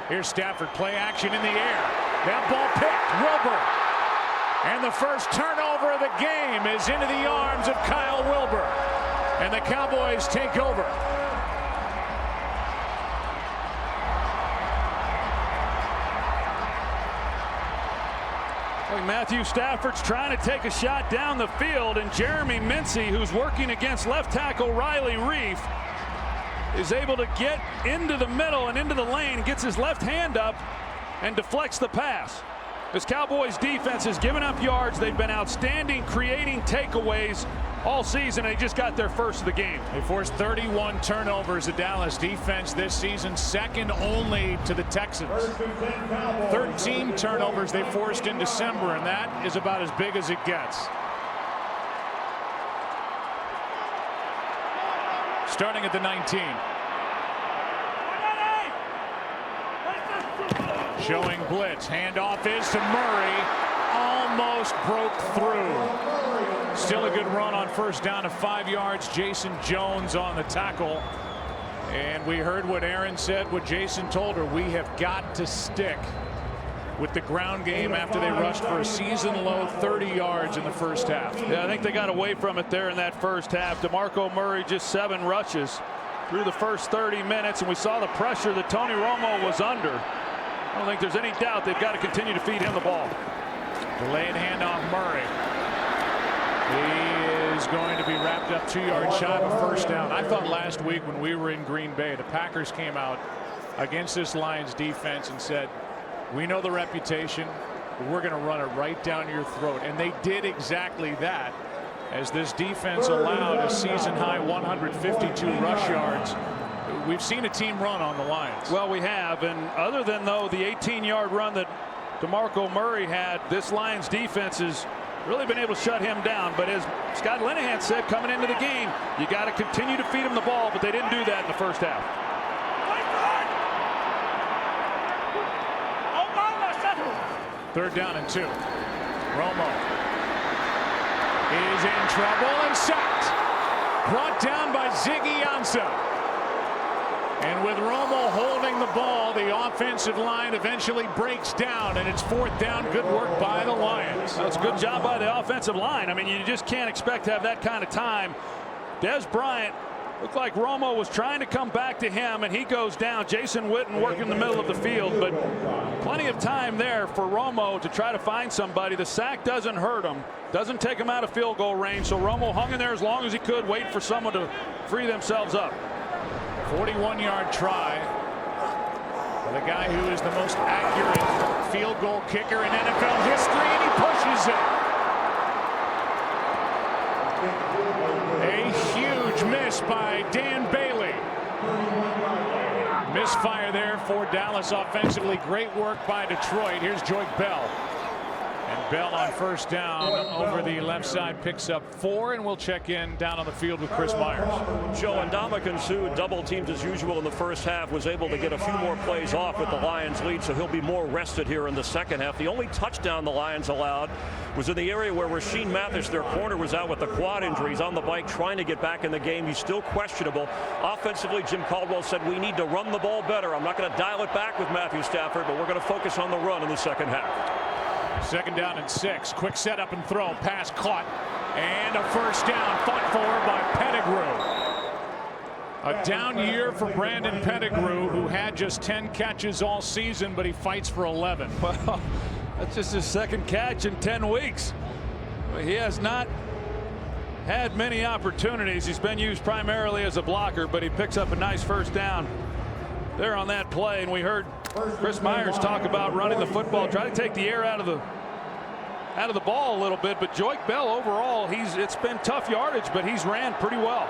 Here's Stafford, play action in the air. That ball picked. Wilbur. And the first turnover of the game is into the arms of Kyle Wilbur. And the Cowboys take over. Matthew Stafford's trying to take a shot down the field, and Jeremy Mincey, who's working against left tackle Riley Reif, is able to get into the middle and into the lane, gets his left hand up and deflects the pass. This Cowboys defense has given up yards. They've been outstanding creating takeaways all season. They just got their first of the game. They forced 31 turnovers. The Dallas defense this season, second only to the Texans. 13 turnovers they forced in December, and that is about as big as it gets. Starting at the 19. Showing blitz. Handoff is to Murray. Almost broke through. Still a good run on first down of 5 yards. Jason Jones on the tackle. And we heard what Aaron said, what Jason told her. We have got to stick with the ground game after they rushed for a season-low 30 yards in the first half. Yeah, I think they got away from it there in that first half. DeMarco Murray just 7 rushes through the first 30 minutes, and we saw the pressure that Tony Romo was under. I don't think there's any doubt they've got to continue to feed him the ball. Delayed handoff Murray. He is going to be wrapped up 2 yards shy of a first down. I thought last week when we were in Green Bay, the Packers came out against this Lions defense and said, we know the reputation, but we're going to run it right down your throat. And they did exactly that, as this defense allowed a season-high 152 rush yards. We've seen a team run on the Lions. Well, we have, and other than, though, the 18-yard run that DeMarco Murray had, this Lions defense has really been able to shut him down. But as Scott Linehan said coming into the game, you got to continue to feed him the ball, but they didn't do that in the first half. Third down and 2. Romo is in trouble and sacked. Brought down by Ziggy Ansah. And with Romo holding the ball, the offensive line eventually breaks down, and it's 4th down. Good work by the Lions. That's a good job by the offensive line. I mean, you just can't expect to have that kind of time. Des Bryant looked like Romo was trying to come back to him, and he goes down. Jason Witten working in the middle of the field, but plenty of time there for Romo to try to find somebody. The sack doesn't hurt him, doesn't take him out of field goal range, so Romo hung in there as long as he could, waiting for someone to free themselves up. 41-yard try for the guy who is the most accurate field goal kicker in NFL history, and he pushes it. A huge miss by Dan Bailey. misfire there for Dallas offensively. Great work by Detroit. Here's Joique Bell. And Bell on first down over the left side picks up 4, and we'll check in down on the field with Chris Myers. Joe, and Ndamukong Suh, double teamed as usual in the first half, was able to get a few more plays off with the Lions lead, so he'll be more rested here in the second half. The only touchdown the Lions allowed was in the area where Rashean Mathis, their corner, was out with the quad injuries on the bike trying to get back in the game. He's still questionable. Offensively, Jim Caldwell said we need to run the ball better. I'm not going to dial it back with Matthew Stafford, but we're going to focus on the run in the second half. 2nd down and 6. Quick setup and throw. Pass caught. And a first down fought for by Pettigrew. A down year for Brandon Pettigrew, who had just 10 catches all season, but he fights for 11. Well, that's just his 2nd catch in 10 weeks. He has not had many opportunities. He's been used primarily as a blocker, but he picks up a nice first down there on that play. And we heard Chris Myers talk about running the football, try to take the air out of the ball a little bit. But Joique Bell overall, it's been tough yardage, but he's ran pretty well.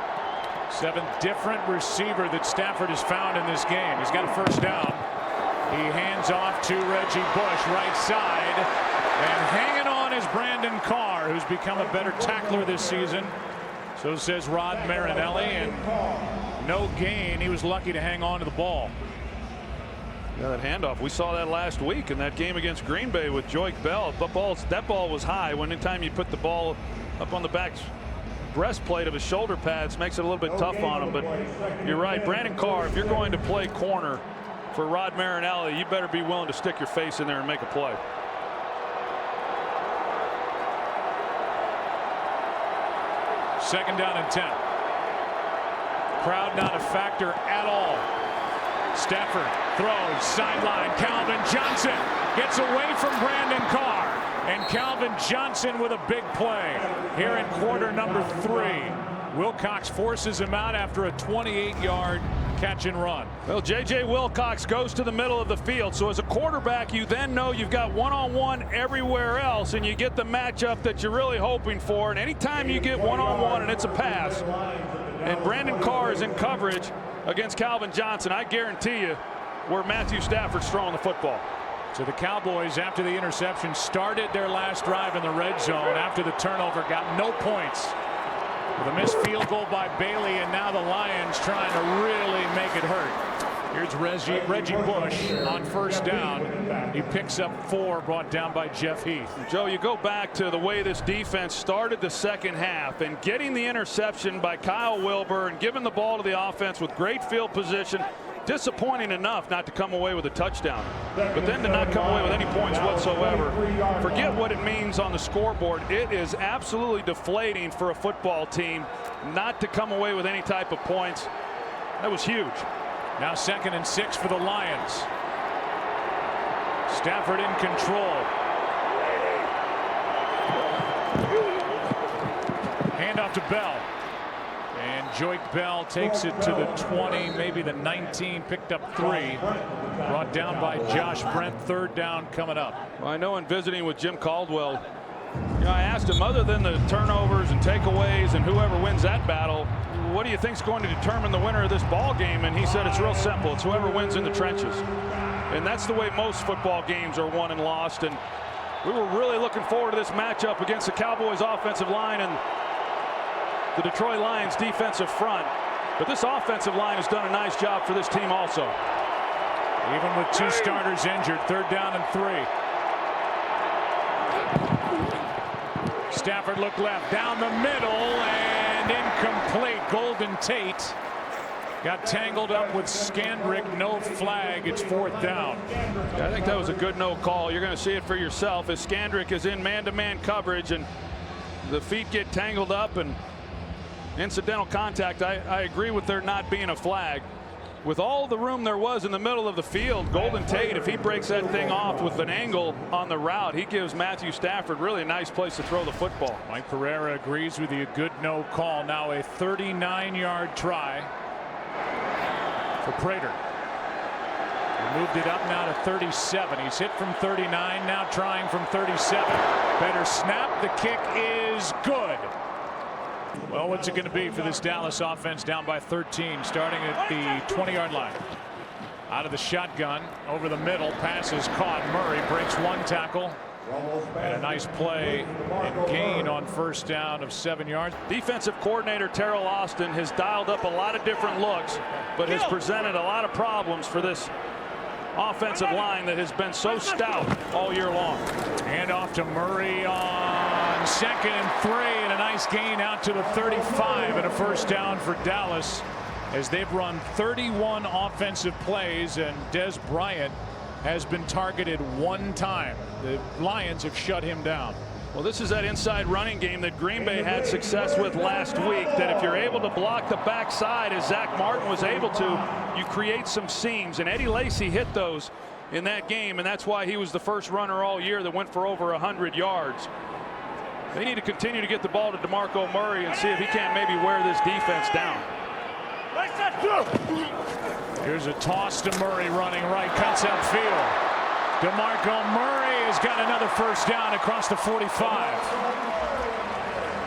7th different receiver that Stafford has found in this game. He's got a first down. He hands off to Reggie Bush, right side, and hanging on is Brandon Carr, who's become a better tackler this season. So says Rod Marinelli, and no gain. He was lucky to hang on to the ball. Yeah, that handoff, we saw that last week in that game against Green Bay with Joique Bell. That ball was high. When anytime you put the ball up on the back breastplate of his shoulder pads, makes it a little bit tough on him. But you're right, Brandon Carr, if you're going to play corner for Rod Marinelli, you better be willing to stick your face in there and make a play. Second down and 10. Crowd not a factor at all. Stafford throws sideline. Calvin Johnson gets away from Brandon Carr, and Calvin Johnson with a big play here in quarter number 3. Wilcox forces him out after a 28-yard catch and run. Well, J.J. Wilcox goes to the middle of the field. So as a quarterback, you then know you've got one-on-one everywhere else, and you get the matchup that you're really hoping for. And anytime you get one-on-one and it's a pass, and Brandon Carr is in coverage against Calvin Johnson, I guarantee you where Matthew Stafford's throwing the football. So the Cowboys, after the interception, started their last drive in the red zone. After the turnover, got no points. With a missed field goal by Bailey, and now the Lions trying to really make it hurt. Here's Reggie Bush on first down. He picks up 4, brought down by Jeff Heath. Joe, you go back to the way this defense started the second half, and getting the interception by Kyle Wilber and giving the ball to the offense with great field position. Disappointing enough not to come away with a touchdown, but then to not come away with any points whatsoever. Forget what it means on the scoreboard. It is absolutely deflating for a football team not to come away with any type of points. That was huge. Now 2nd and 6 for the Lions. Stafford in control. Handoff to Bell. And Joique Bell takes it to the 20, maybe the 19, picked up 3. Brought down by Josh Brent. 3rd down coming up. Well, I know in visiting with Jim Caldwell, I asked him, other than the turnovers and takeaways and whoever wins that battle, what do you think is going to determine the winner of this ball game? And he said it's real simple. It's whoever wins in the trenches. And that's the way most football games are won and lost. And we were really looking forward to this matchup against the Cowboys offensive line and the Detroit Lions defensive front. But this offensive line has done a nice job for this team also. Even with 2 starters injured, 3rd down and 3. Stafford looked left, down the middle, and incomplete. Golden Tate got tangled up with Scandrick. No flag. It's 4th down. I think that was a good no call. You're going to see it for yourself as Scandrick is in man-to-man coverage and the feet get tangled up and incidental contact. I agree with there not being a flag. With all the room there was in the middle of the field, Golden Tate, if he breaks that thing off with an angle on the route, he gives Matthew Stafford really a nice place to throw the football. Mike Pereira agrees with you. Good no call. Now a 39-yard try for Prater. He moved it up now to 37. He's hit from 39, now trying from 37. Better snap. The kick is good. Well, what's it going to be for this Dallas offense down by 13, starting at the 20-yard line? Out of the shotgun, over the middle, pass is caught. Murray breaks one tackle. And a nice play and gain on first down of 7 yards. Defensive coordinator Terrell Austin has dialed up a lot of different looks, but has presented a lot of problems for this offensive line that has been so stout all year long. And off to Murray on 2nd and 3, and a nice gain out to the 35, and a first down for Dallas as they've run 31 offensive plays, and Des Bryant has been targeted 1 time. The Lions have shut him down. Well, this is that inside running game that Green Bay had success with last week, that if you're able to block the backside as Zach Martin was able to, you create some seams, and Eddie Lacy hit those in that game, and that's why he was the first runner all year that went for over 100 yards. They need to continue to get the ball to DeMarco Murray and see if he can't maybe wear this defense down. Here's a toss to Murray running right, cuts upfield. DeMarco Murray has got another first down across the 45.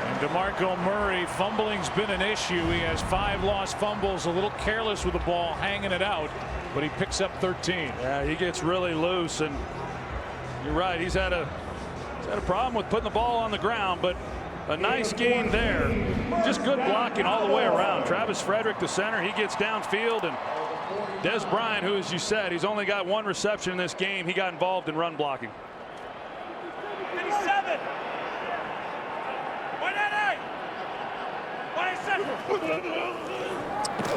And DeMarco Murray, fumbling's been an issue. He has 5 lost fumbles, a little careless with the ball, hanging it out, but he picks up 13. Yeah, he gets really loose, and you're right, he's had a problem with putting the ball on the ground, but a nice gain there. Just good blocking all the way around. Travis Frederick, the center, he gets downfield, and Des Bryant, who, as you said, he's only got 1 reception in this game. He got involved in run blocking. 57. 188.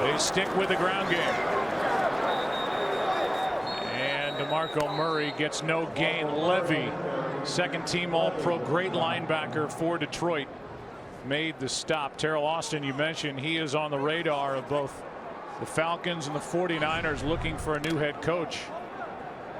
They stick with the ground game. And DeMarco Murray gets no gain. Levy, second team All-Pro, great linebacker for Detroit, made the stop. Terrell Austin, you mentioned, he is on the radar of both the Falcons and the 49ers, looking for a new head coach.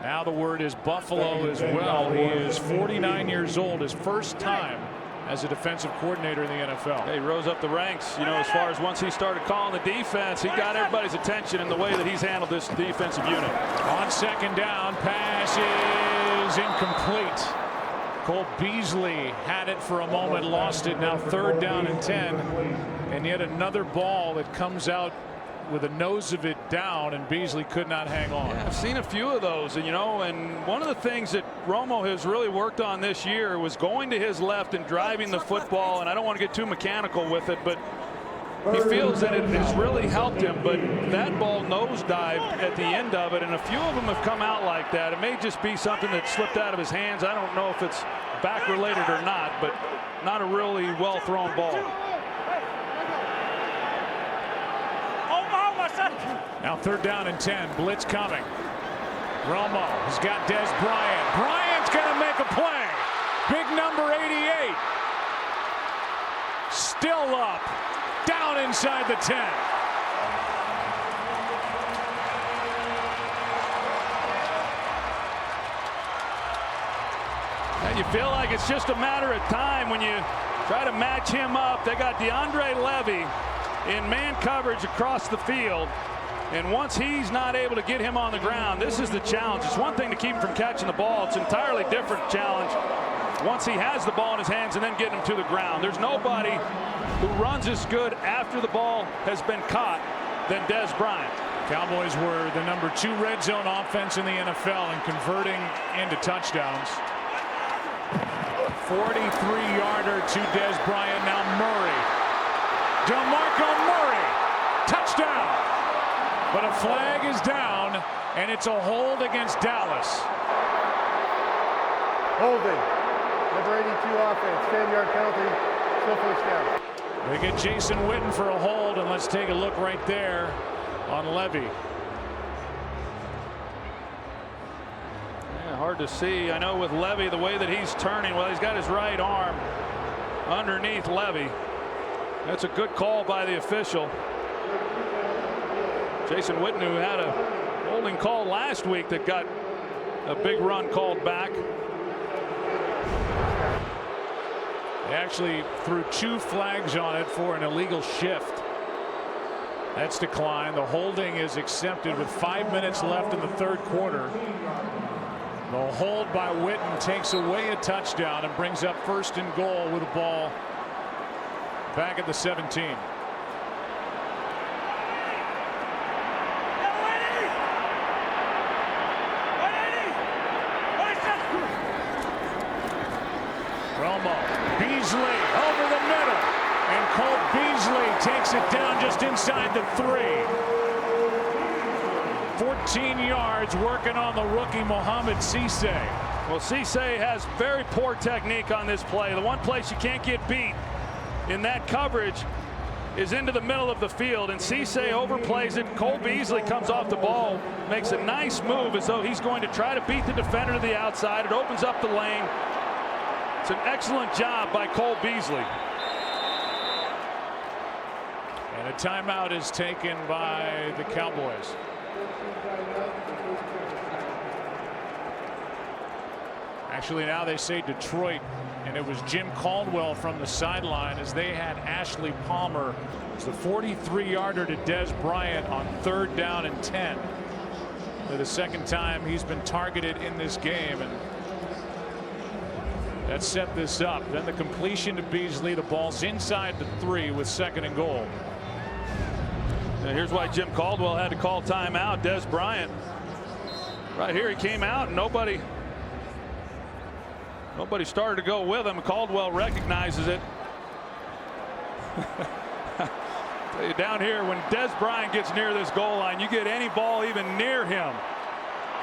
Now the word is Buffalo as well. He is 49 years old, his first time as a defensive coordinator in the NFL. He rose up the ranks, you know, as far as once he started calling the defense, he got everybody's attention in the way that he's handled this defensive unit. On 2nd down, pass is incomplete. Cole Beasley had it for a moment, lost it. Now 3rd down and 10, and yet another ball that comes out with the nose of it down, and Beasley could not hang on. Yeah, I've seen a few of those, and you know, and one of the things that Romo has really worked on this year was going to his left and driving the football, and I don't want to get too mechanical with it, but he feels that it has really helped him. But that ball nosedived at the end of it, and a few of them have come out like that. It may just be something that slipped out of his hands. I don't know if it's back related or not, but not a really well thrown ball. Now 3rd down and 10, blitz coming. Romo has got Des Bryant. Bryant's going to make a play. Big number 88. Still up, down inside the 10. And you feel like it's just a matter of time when you try to match him up. They got DeAndre Levy in man coverage across the field, and once he's not able to get him on the ground, this is the challenge. It's one thing to keep him from catching the ball. It's an entirely different challenge once he has the ball in his hands and then getting him to the ground. There's nobody who runs as good after the ball has been caught than Des Bryant. Cowboys were the number 2 red zone offense in the NFL in converting into touchdowns. 43-yarder to Des Bryant. Now Murray. DeMarco Murray. Touchdown. But a flag is down, and it's a hold against Dallas. Holding. Number 82 offense. 10-yard penalty. Still first down. They get Jason Witten for a hold, and let's take a look right there on Levy. Yeah, hard to see. I know with Levy, the way that he's turning, well, he's got his right arm underneath Levy. That's a good call by the official. Jason Witten, who had a holding call last week that got a big run called back. They actually threw 2 flags on it for an illegal shift. That's declined. The holding is accepted with 5 minutes left in the 3rd quarter. The hold by Witten takes away a touchdown and brings up 1st and goal with the ball back at the 17. takes it down just inside the 3. 14 yards working on the rookie Mohamed Cisse. Well, Cisse has very poor technique on this play. The one place you can't get beat in that coverage is into the middle of the field, and Cisse overplays it. Cole Beasley comes off the ball, makes a nice move as though he's going to try to beat the defender to the outside. It opens up the lane. It's an excellent job by Cole Beasley. And a timeout is taken by the Cowboys. Actually, now they say Detroit, and it was Jim Caldwell from the sideline as they had Ashley Palmer. It's the 43-yarder to Des Bryant on 3rd down and 10. For the second time he's been targeted in this game, and that set this up. Then the completion to Beasley. The ball's inside the 3 with 2nd and goal. Now here's why Jim Caldwell had to call timeout. Des Bryant, right here, he came out and nobody started to go with him. Caldwell recognizes it. Down here, when Des Bryant gets near this goal line, you get any ball even near him.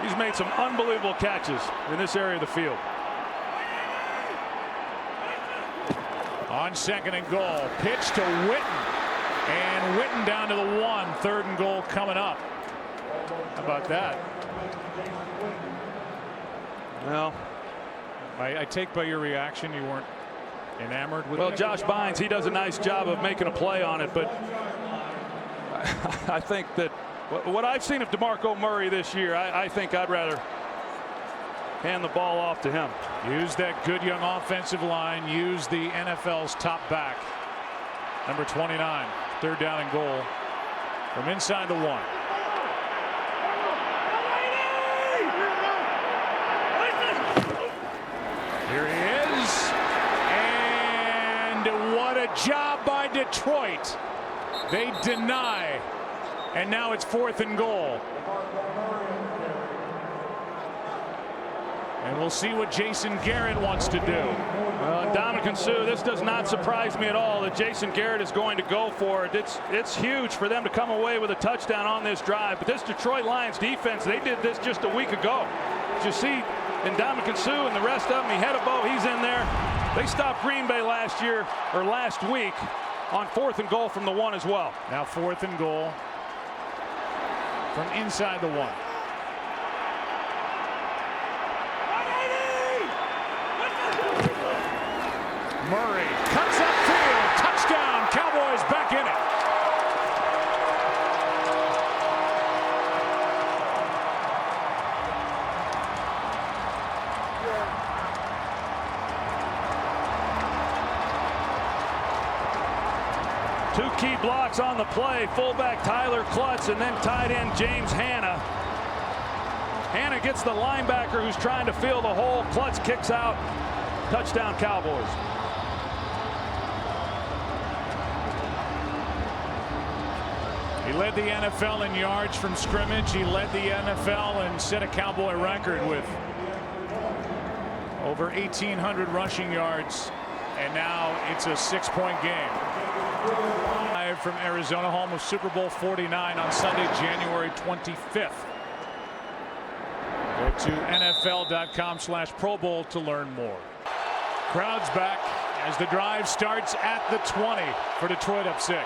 He's made some unbelievable catches in this area of the field. On 2nd and goal, pitch to Witten, and Witten down to the 1. 3rd and goal coming up. How about that? Well, I take by your reaction you weren't enamored with it. Well, Josh Bynes, he does a nice job of making a play on it, but I think that what I've seen of DeMarco Murray this year, I think I'd rather hand the ball off to him. Use that good young offensive line. Use the NFL's top back, number 29. 3rd down and goal from inside the 1. Here he is, and what a job by Detroit. They deny, and now it's 4th and goal. And we'll see what Jason Garrett wants to do. Well, Dominican Sue, this does not surprise me at all that Jason Garrett is going to go for it. It's huge for them to come away with a touchdown on this drive. But this Detroit Lions defense, they did this just a week ago. As you see, and Dominican Sue and the rest of them, Ihedebo, he's in there. They stopped Green Bay last week on 4th and goal from the 1 as well. Now 4th and goal from inside the 1. Murray cuts upfield, touchdown, Cowboys back in it. Two key blocks on the play, fullback Tyler Klutz and then tight end James Hanna. Hanna gets the linebacker who's trying to fill the hole. Klutz kicks out. Touchdown Cowboys. He led the NFL in yards from scrimmage. He led the NFL and set a Cowboy record with over 1,800 rushing yards. And now it's a 6-point game. Live from Arizona, home of Super Bowl 49 on Sunday, January 25th. Go to NFL.com/Pro Bowl to learn more. Crowd's back as the drive starts at the 20 for Detroit up 6.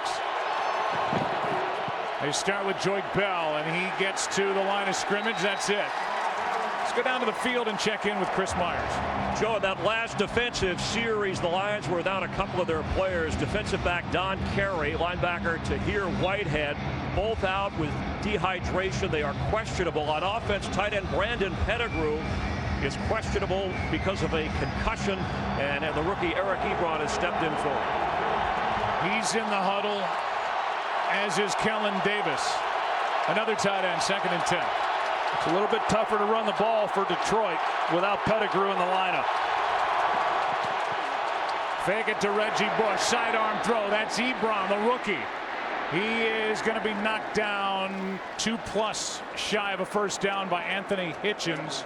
They start with Joique Bell, and he gets to the line of scrimmage. That's it. Let's go down to the field and check in with Chris Myers. Joe, in that last defensive series, the Lions were without a couple of their players. Defensive back Don Carey, linebacker Tahir Whitehead, both out with dehydration. They are questionable. On offense, tight end Brandon Pettigrew is questionable because of a concussion, and the rookie Eric Ebron has stepped in for him. He's in the huddle, as is Kellen Davis. Another tight end, 2nd and 10. It's a little bit tougher to run the ball for Detroit without Pettigrew in the lineup. Fake it to Reggie Bush, sidearm throw. That's Ebron, the rookie. He is going to be knocked down 2+ shy of a 1st down by Anthony Hitchens.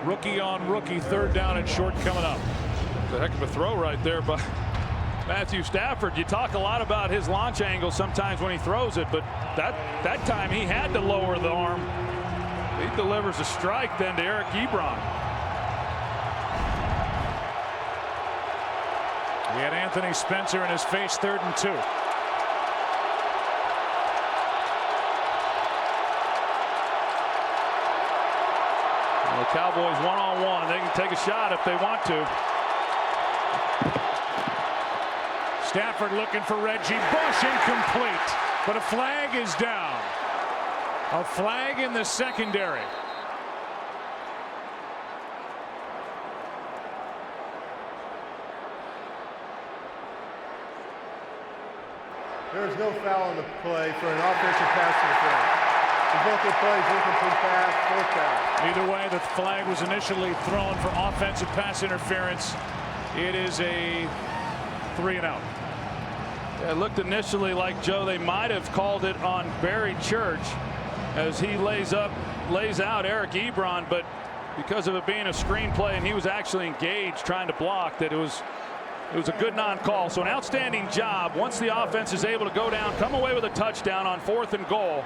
Rookie on rookie, 3rd down and short coming up. It's a heck of a throw right there by Matthew Stafford, you talk a lot about his launch angle sometimes when he throws it, but that time he had to lower the arm. He delivers a strike then to Eric Ebron. He had Anthony Spencer in his face, 3rd and 2. The Cowboys one-on-one. They can take a shot if they want to. Stafford looking for Reggie Bush, incomplete, but a flag is down. A flag in the secondary. There is no foul on the play for an offensive pass interference. Both plays, incomplete pass, 4th down. Either way, the flag was initially thrown for offensive pass interference. It is a 3 and out. It looked initially like, Joe, they might have called it on Barry Church as he lays out Eric Ebron, but because of it being a screen play and he was actually engaged trying to block, that it was a good non-call. So an outstanding job once the offense is able to go down, come away with a touchdown on 4th and goal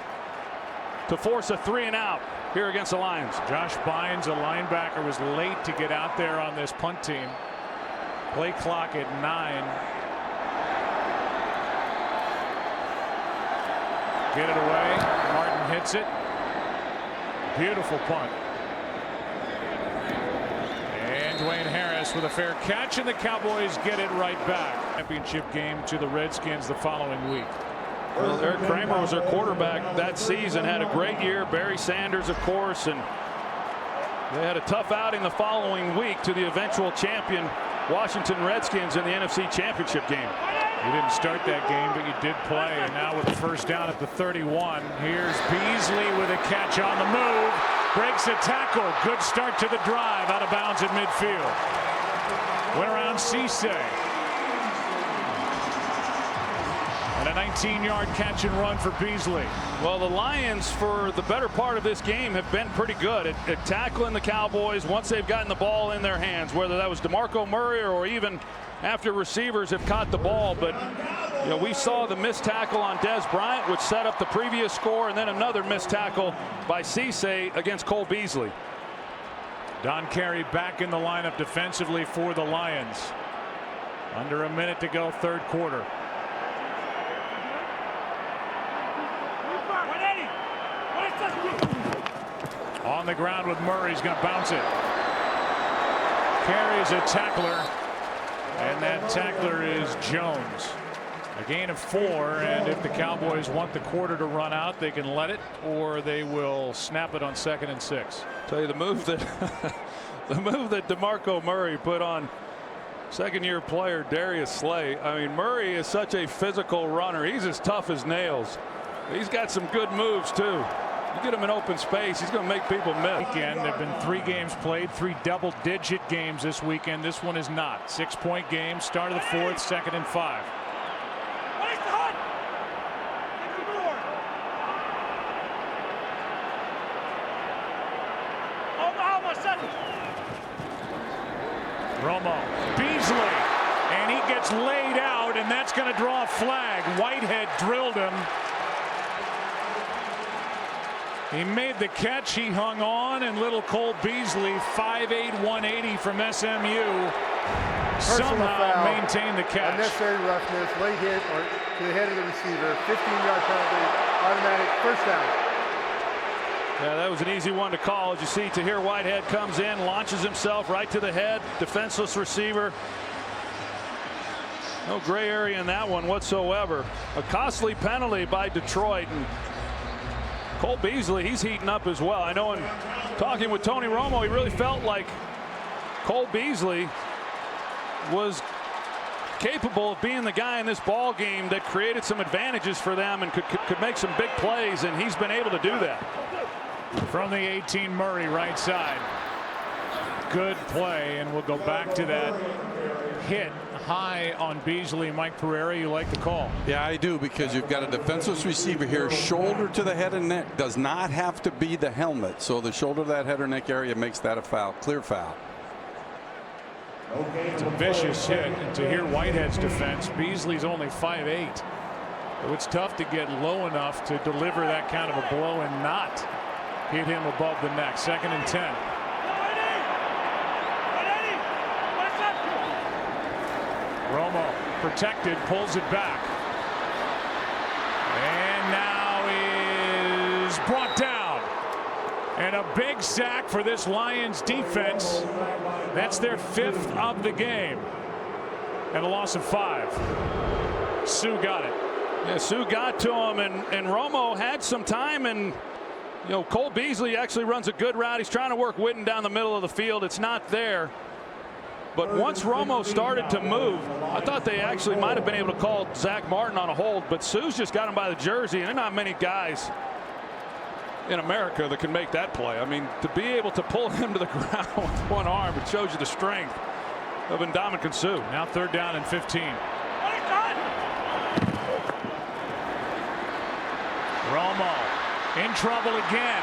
to force a 3 and out here against the Lions. Josh Bynes, a linebacker, was late to get out there on this punt team. Play clock at 9. Get it away. Martin hits it. Beautiful punt. And Dwayne Harris with a fair catch, and the Cowboys get it right back. Championship game to the Redskins the following week. Well, Eric Kramer was their quarterback that season, had a great year. Barry Sanders, of course, and they had a tough outing the following week to the eventual champion Washington Redskins in the NFC Championship game. You didn't start that game, but you did play, and now with a 1st down at the 31. Here's Beasley with a catch on the move. Breaks a tackle. Good start to the drive. Out of bounds at midfield. Went around Cisse. And a 19-yard catch and run for Beasley. Well, the Lions, for the better part of this game, have been pretty good at tackling the Cowboys once they've gotten the ball in their hands, whether that was DeMarco Murray or even after receivers have caught the ball. But you know, we saw the missed tackle on Dez Bryant, which set up the previous score, and then another missed tackle by Cisse against Cole Beasley. Don Carey back in the lineup defensively for the Lions. Under a minute to go, 3rd quarter. On the ground with Murray. He's going to bounce it. Carries a tackler, and that tackler is Jones. A gain of 4, and if the Cowboys want the quarter to run out, they can let it, or they will snap it on 2nd and 6. Tell you the move that DeMarco Murray put on 2nd-year player Darius Slay. I mean, Murray is such a physical runner. He's as tough as nails. He's got some good moves too. You get him in open space, he's going to make people miss. There have been 3 games played, 3 double-digit games this weekend. This one is not. 6-point game, start of the 4th, 2nd and 5. Romo, Beasley, and he gets laid out, and that's going to draw a flag. Whitehead drilled him. He made the catch, he hung on, and little Cole Beasley, 5'8", 180 from SMU, somehow maintained the catch. Unnecessary roughness, late hit or to the head of the receiver, 15-yard penalty, automatic 1st down. Yeah, that was an easy one to call. As you see, Tahir Whitehead comes in, launches himself right to the head, defenseless receiver. No gray area in that one whatsoever. A costly penalty by Detroit. And Cole Beasley, he's heating up as well. I know in talking with Tony Romo, he really felt like Cole Beasley was capable of being the guy in this ball game that created some advantages for them and could make some big plays, and he's been able to do that. From the 18, Murray, right side. Good play, and we'll go back to that hit high on Beasley. Mike Pereira, you like the call? Yeah, I do, because you've got a defenseless receiver here. Shoulder to the head and neck does not have to be the helmet. So the shoulder to that head or neck area makes that a foul, clear foul. It's a vicious hit, and to hear Whitehead's defense, Beasley's only 5'8". So it's tough to get low enough to deliver that kind of a blow and not hit him above the neck. 2nd and 10. Romo protected, pulls it back. And now is brought down. And a big sack for this Lions defense. That's their 5th of the game. And a loss of 5. Sue got it. Yeah, Sue got to him, and Romo had some time, and Cole Beasley actually runs a good route. He's trying to work Witten down the middle of the field. It's not there. But once Romo started to move, I thought they actually might have been able to call Zach Martin on a hold, but Sue's just got him by the jersey, and there are not many guys in America that can make that play. I mean, to be able to pull him to the ground with one arm, it shows you the strength of Ndamukong Suh. Now 3rd down and 15. Romo in trouble again,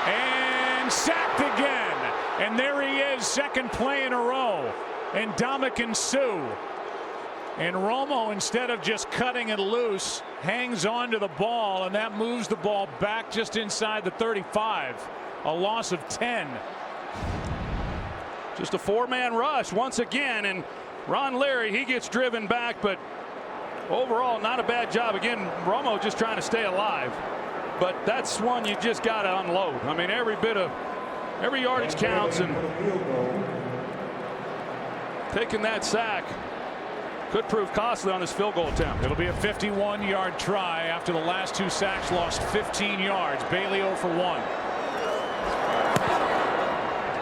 and sacked again. And there he is, 2nd play in a row. And Ndamukong Suh. And Romo, instead of just cutting it loose, hangs on to the ball, and that moves the ball back just inside the 35. A loss of 10. Just a 4-man rush once again, and Ron Leary, he gets driven back, but overall not a bad job. Again, Romo just trying to stay alive, but that's one you just got to unload. I mean, every yardage counts, and taking that sack could prove costly on this field goal attempt. It'll be a 51-yard try after the last 2 sacks lost 15 yards. Bailey 0 for 1.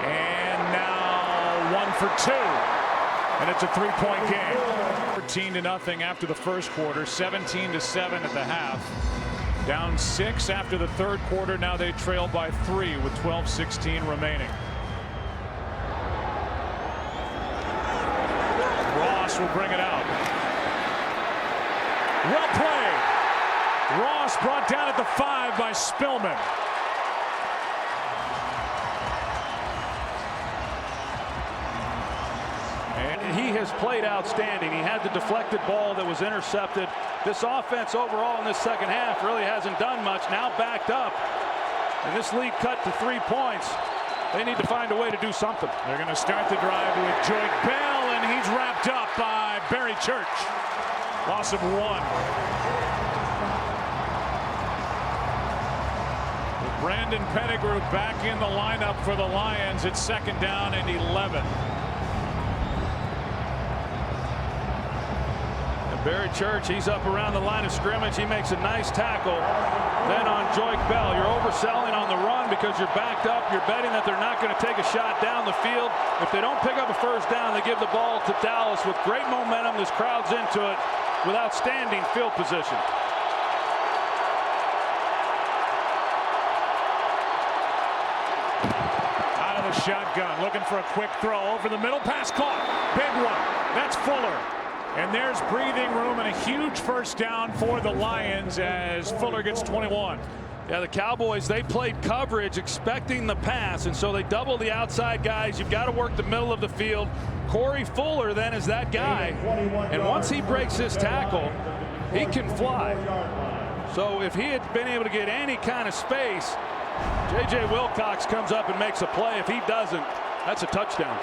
And now 1 for 2. And it's a 3-point game. 14-0 after the first quarter, 17-7 at the half. Down 6 after the 3rd quarter. Now they trail by 3 with 12:16 remaining. Ross will bring it out. Well played. Ross brought down at the 5 by Spillman. And he has played outstanding. He had the deflected ball that was intercepted. This offense overall in this 2nd half really hasn't done much. Now backed up, and this lead cut to 3 points. They need to find a way to do something. They're going to start the drive with Joik Bell, and he's wrapped up by Barry Church. Loss of 1. With Brandon Pettigrew back in the lineup for the Lions, it's 2nd down and 11. Barry Church, he's up around the line of scrimmage. He makes a nice tackle. Then on Joik Bell, you're overselling on the run because you're backed up. You're betting that they're not going to take a shot down the field. If they don't pick up a 1st down, they give the ball to Dallas with great momentum. This crowd's into it with outstanding field position. Out of the shotgun, looking for a quick throw over the middle. Pass caught. Big one. That's Fuller. And there's breathing room and a huge 1st down for the Lions as Fuller gets 21. Yeah, the Cowboys, they played coverage expecting the pass, and so they double the outside guys. You've got to work the middle of the field. Corey Fuller then is that guy, and once he breaks his tackle, he can fly. So if he had been able to get any kind of space, J.J. Wilcox comes up and makes a play. If he doesn't, that's a touchdown.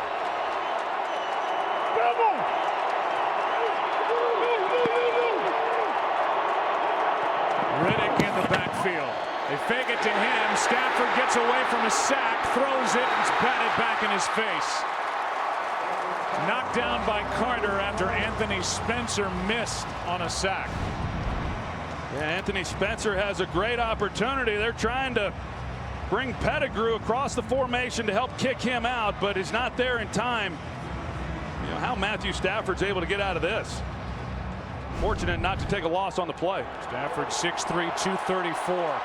Riddick in the backfield. They fake it to him. Stafford gets away from a sack, throws it, and it's batted back in his face. Knocked down by Carter after Anthony Spencer missed on a sack. Yeah, Anthony Spencer has a great opportunity. They're trying to bring Pettigrew across the formation to help kick him out, but he's not there in time. You know how Matthew Stafford's able to get out of this. Fortunate not to take a loss on the play. Stafford 6'3", 234.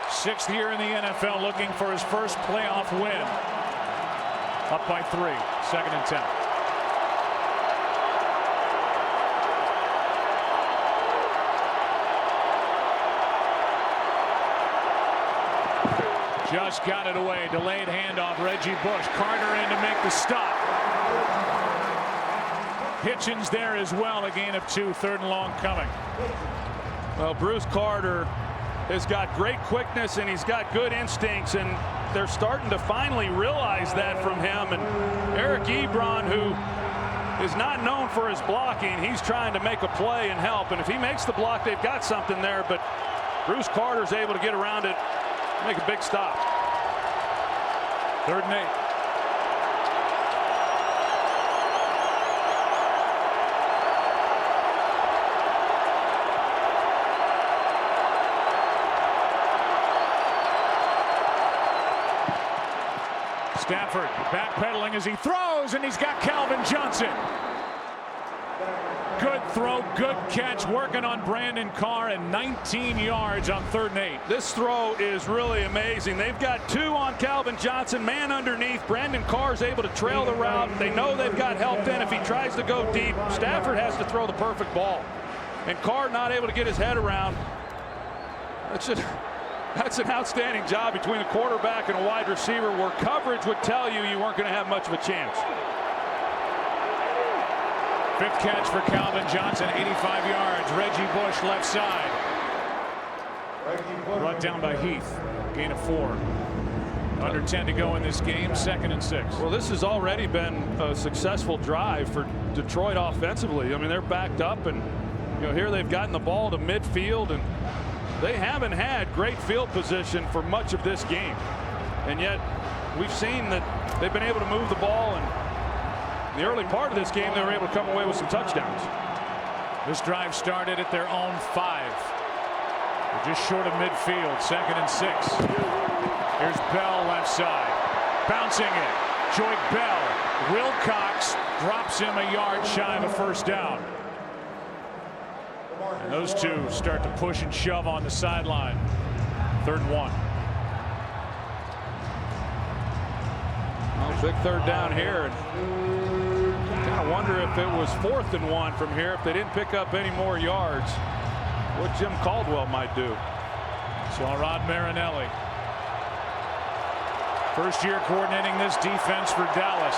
6th year in the NFL, looking for his first playoff win. Up by 3, 2nd and 10. Just got it away. Delayed handoff. Reggie Bush. Carter in to make the stop. Hitchens there as well, a gain of 2, 3rd and long coming. Well, Bruce Carter has got great quickness and he's got good instincts, and they're starting to finally realize that from him. And Eric Ebron, who is not known for his blocking, he's trying to make a play and help. And if he makes the block, they've got something there. But Bruce Carter's able to get around it, make a big stop. 3rd and 8. Stafford backpedaling as he throws, and he's got Calvin Johnson. Good throw, good catch, working on Brandon Carr, and 19 yards on 3rd and 8. This throw is really amazing. They've got 2 on Calvin Johnson, man underneath. Brandon Carr is able to trail the route. They know they've got help in. If he tries to go deep, Stafford has to throw the perfect ball. And Carr not able to get his head around. That's an outstanding job between a quarterback and a wide receiver, where coverage would tell you weren't going to have much of a chance. 5th catch for Calvin Johnson, 85 yards. Reggie Bush left side. Brought down by Heath. Gain of 4. Under 10 to go in this game. 2nd and 6. Well, this has already been a successful drive for Detroit offensively. I mean, they're backed up, and here they've gotten the ball to midfield, and they haven't had great field position for much of this game. And yet we've seen that they've been able to move the ball, and in the early part of this game they were able to come away with some touchdowns. This drive started at their own 5. They're just short of midfield. 2nd and 6. Here's Bell left side. Bouncing it. Joyke Bell. Wilcox drops him a yard shy of a 1st down. And those 2 start to push and shove on the sideline. 3rd and 1. Well, big 3rd down here. Kind of wonder if it was 4th and 1 from here, if they didn't pick up any more yards, what Jim Caldwell might do. So Rod Marinelli, first year coordinating this defense for Dallas.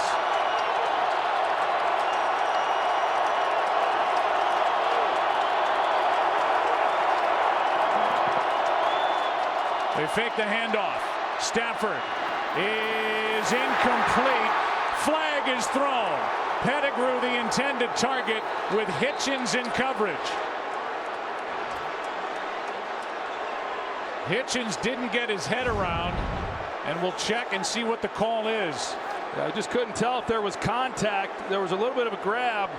They fake the handoff. Stafford is incomplete. Flag is thrown. Pettigrew, the intended target, with Hitchens in coverage. Hitchens didn't get his head around, and we'll check and see what the call is. Yeah, I just couldn't tell if there was contact. There was a little bit of a grab.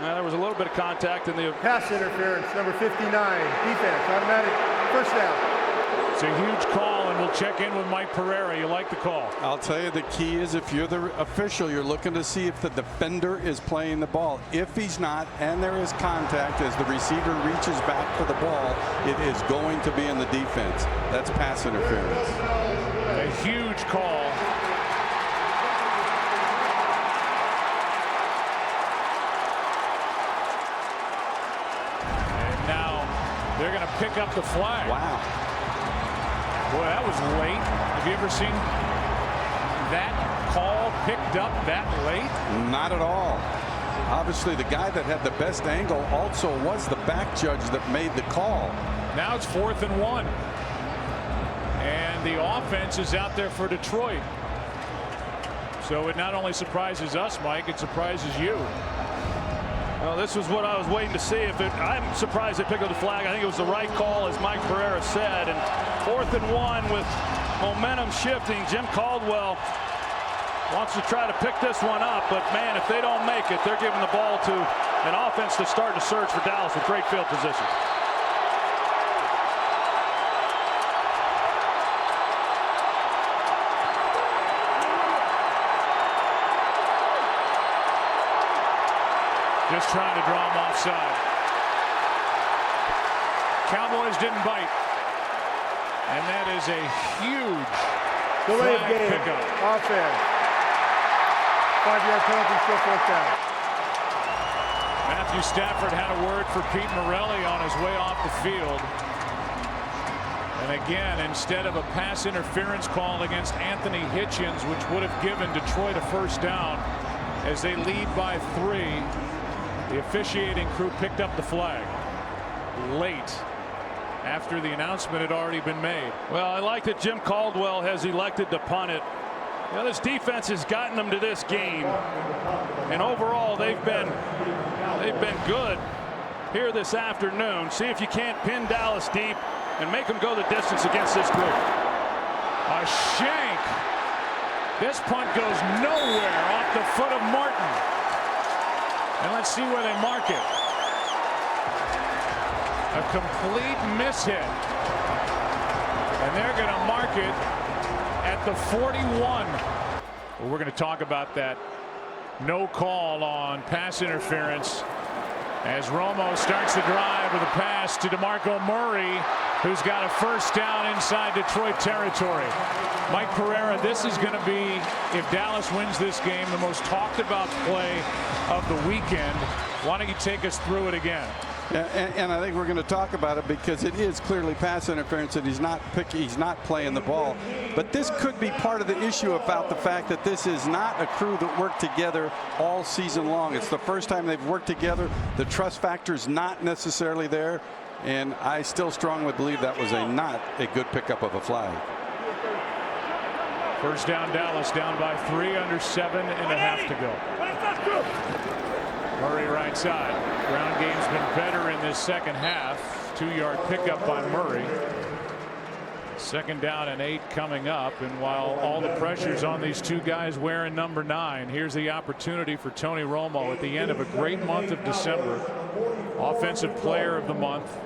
There was a little bit of contact in the pass interference, number 59, defense, automatic 1st down. It's a huge call, and we'll check in with Mike Pereira. You like the call? I'll tell you, the key is if you're the official, you're looking to see if the defender is playing the ball. If he's not, and there is contact as the receiver reaches back for the ball, it is going to be in the defense. That's pass interference. A huge call. And now they're going to pick up the flag. Wow. Boy, that was late. Have you ever seen that call picked up that late? Not at all. Obviously, the guy that had the best angle also was the back judge that made the call. Now it's 4th and 1. And the offense is out there for Detroit. So it not only surprises us, Mike, it surprises you. Well, this was what I was waiting to see. I'm surprised they picked up the flag. I think it was the right call, as Mike Pereira said. And 4th and 1 with momentum shifting. Jim Caldwell wants to try to pick this one up, but man, if they don't make it, they're giving the ball to an offense to start to surge for Dallas with great field position. Just trying to draw him offside. Cowboys didn't bite. And that is a huge delay of flag game. pickup. Offense. 5-yard penalty, still 4th down. Matthew Stafford had a word for Pete Morelli on his way off the field. And again, instead of a pass interference call against Anthony Hitchens, which would have given Detroit a 1st down, as they lead by 3. The officiating crew picked up the flag late after the announcement had already been made. Well, I like that Jim Caldwell has elected to punt it. You know, this defense has gotten them to this game, and overall they've been good here this afternoon. See if you can't pin Dallas deep and make them go the distance against this group. A shank. This punt goes nowhere off the foot of Martin. And let's see where they mark it. A complete mishit. And they're going to mark it at the 41. Well, we're going to talk about that no call on pass interference as Romo starts the drive with a pass to DeMarco Murray, who's got a first down inside Detroit territory. Mike Pereira, this is going to be, if Dallas wins this game, the most talked about play of the weekend. Why don't you take us through it again? And I think we're going to talk about it because it is clearly pass interference and he's not playing the ball. But this could be part of the issue about the fact that this is not a crew that worked together all season long. It's the first time they've worked together. The trust factor is not necessarily there. And I still strongly believe that was not a good pickup of a flag. First down, Dallas down by 3 under 7.5 to go. Murray right side. Ground game's been better in this second half. 2-yard pickup by Murray. Second down and 8 coming up. And while all the pressure's on these two guys wearing number 9, here's the opportunity for Tony Romo at the end of a great month of December. Offensive player of the month.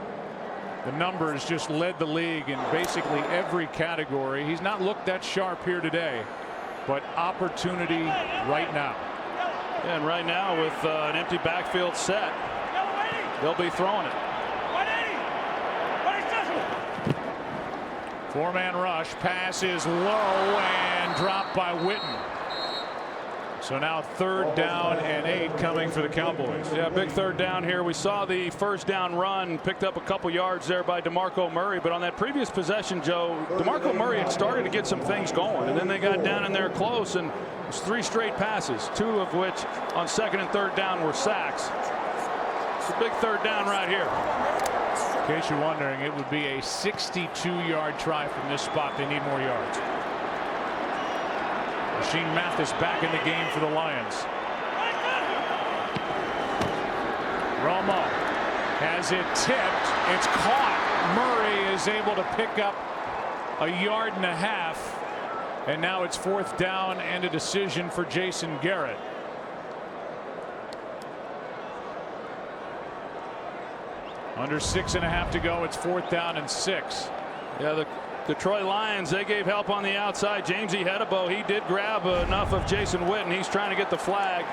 The numbers just led the league in basically every category. He's not looked that sharp here today, but opportunity right now. And right now with an empty backfield set, they'll be throwing it. 4-man rush. Pass is low and dropped by Witten. So now 3rd down and 8 coming for the Cowboys. Yeah, big 3rd down here. We saw the first down run, picked up a couple yards there by DeMarco Murray. But on that previous possession, Joe, DeMarco Murray had started to get some things going. And then they got down in there close, and it was 3 straight passes, 2 of which on 2nd and 3rd down were sacks. It's a big 3rd down right here. In case you're wondering, it would be a 62-yard try from this spot. They need more yards. Rashean Mathis back in the game for the Lions. Romo has it tipped. It's caught. Murray is able to pick up a 1.5 yards. And now it's 4th down and a decision for Jason Garrett. Under 6.5 to go. It's 4th down and 6. Yeah, the Detroit Lions, they gave help on the outside. Jamesy Hedebo, he did grab enough of Jason Witten. He's trying to get the flag.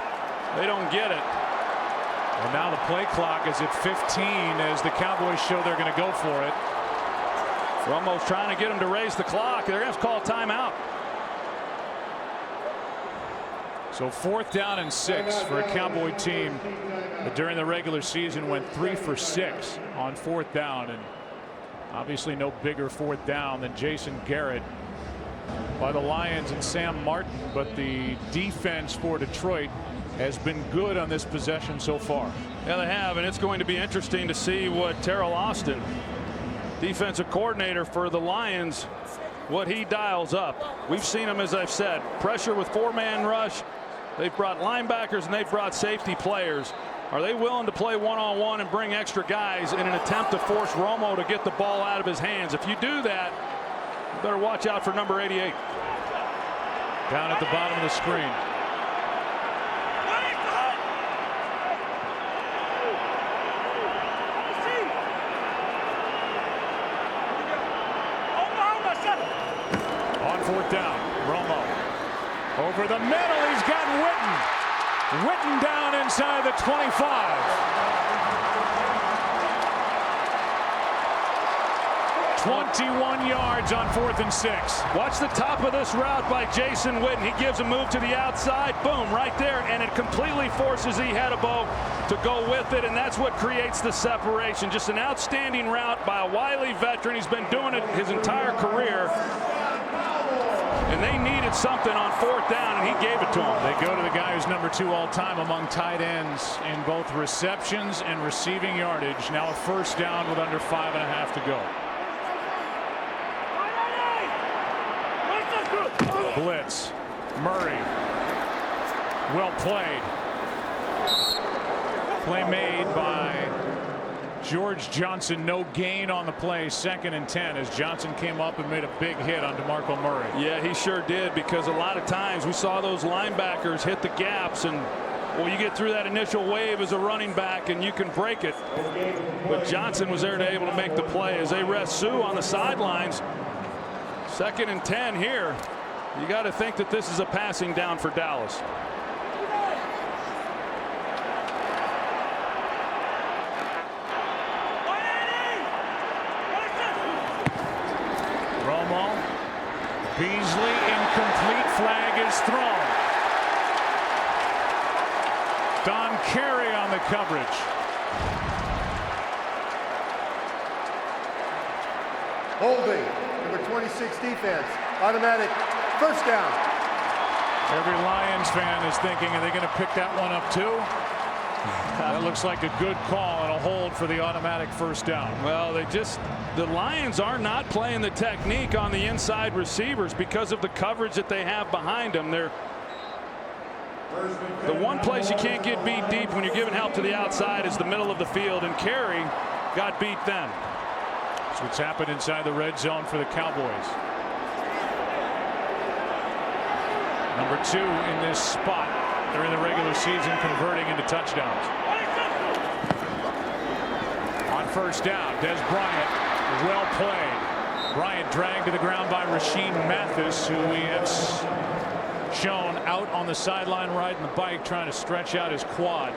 They don't get it. And now the play clock is at 15 as the Cowboys show they're going to go for it. Romo's trying to get him to raise the clock. They're going to have to call a timeout. So 4th down and 6 for a Cowboy team that during the regular season went 3 for 6 on 4th down, and obviously no bigger 4th down than Jason Garrett by the Lions and Sam Martin. But the defense for Detroit has been good on this possession so far. Yeah, they have, and it's going to be interesting to see what Terrell Austin, defensive coordinator for the Lions, what he dials up. We've seen him, as I've said, pressure with 4-man rush. They've brought linebackers and they've brought safety players. Are they willing to play one-on-one and bring extra guys in an attempt to force Romo to get the ball out of his hands? If you do that, you better watch out for number 88. Down at the bottom of the screen. On 4th down, Romo over the middle. He's got Witten. Witten down inside the 25. 21 yards on 4th and 6. Watch the top of this route by Jason Witten. He gives a move to the outside. Boom, right there. And it completely forces Hedebo to go with it. And that's what creates the separation. Just an outstanding route by a wily veteran. He's been doing it his entire career. And And they needed something on 4th down, and he gave it to them. They go to the guy who's number 2 all-time among tight ends in both receptions and receiving yardage. Now a 1st down with under 5.5 to go. Blitz. Murray. Well played. Play made by George Johnson. No gain on the play. 2nd and 10 as Johnson came up and made a big hit on DeMarco Murray. Yeah, he sure did, because a lot of times we saw those linebackers hit the gaps, and well, you get through that initial wave as a running back and you can break it. But Johnson was there to able to make the play as they rest Sue on the sidelines. 2nd and 10 here. You got to think that this is a passing down for Dallas. Romo. Beasley incomplete. Flag is thrown. Don Carey on the coverage. Holding. Number 26 defense. Automatic 1st down. Every Lions fan is thinking, are they going to pick that one up too? That looks like a good call and a hold for the automatic 1st down. Well, the Lions are not playing the technique on the inside receivers because of the coverage that they have behind them. They're the one place you can't get beat deep when you're giving help to the outside is the middle of the field, and Carey got beat then. That's what's happened inside the red zone for the Cowboys. Number 2 in this spot during the regular season, converting into touchdowns. On 1st down, Des Bryant, well played. Bryant dragged to the ground by Rasheed Mathis, who we have shown out on the sideline riding the bike, trying to stretch out his quad.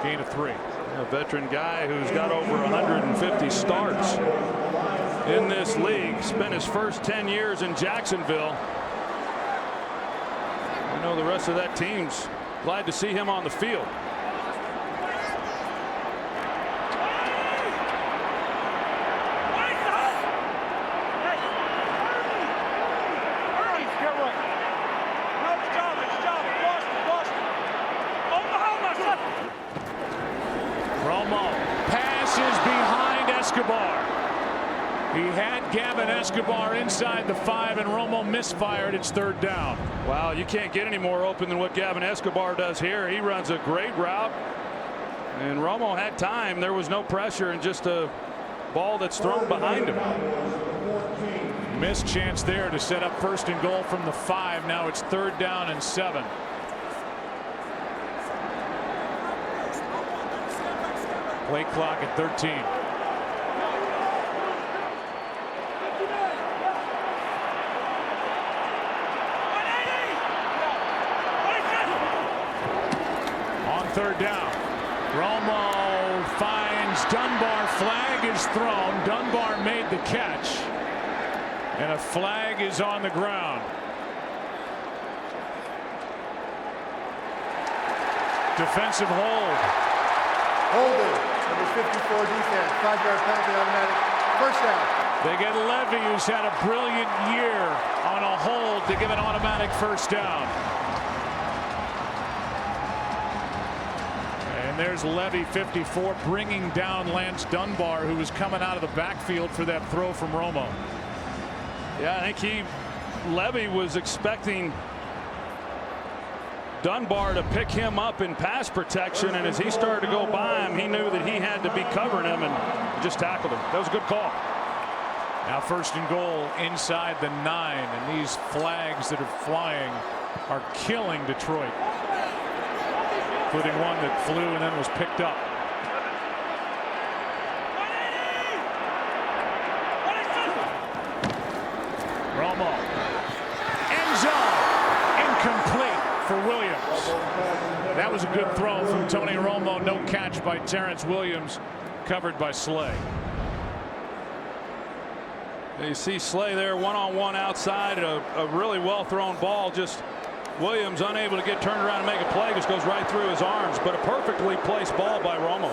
Gain of 3. A veteran guy who's got over 150 starts in this league. Spent his first 10 years in Jacksonville. I know the rest of that team's glad to see him on the field. Romo passes behind Escobar. He had Gavin Escobar inside the 5, and Romo misfired. It's 3rd down. Wow, you can't get any more open than what Gavin Escobar does here. He runs a great route, and Romo had time. There was no pressure, and just a ball that's thrown behind him. Missed chance there to set up 1st and goal from the 5. Now it's 3rd down and 7. Play clock at 13. On 3rd down, Romo finds Dunbar. Flag is thrown. Dunbar made the catch, and a flag is on the ground. Defensive hold. Holding. Number 54 defense. 5-yard penalty, automatic 1st down. They get Levy, who's had a brilliant year, on a hold to give an automatic 1st down. And there's Levy, 54, bringing down Lance Dunbar, who was coming out of the backfield for that throw from Romo. Yeah, I think Levy was expecting Dunbar to pick him up in pass protection, and as he started to go by him, he knew that he had to be covering him and just tackled him. That was a good call. Now 1st and goal inside the 9, and these flags that are flying are killing Detroit, including one that flew and then was picked up. Romo, end zone, incomplete for Williams. That was a good throw from Tony Romo. No catch by Terrence Williams, covered by Slay. You see Slay there one-on-one outside, a really well thrown ball. Just Williams unable to get turned around and make a play, just goes right through his arms, but a perfectly placed ball by Romo.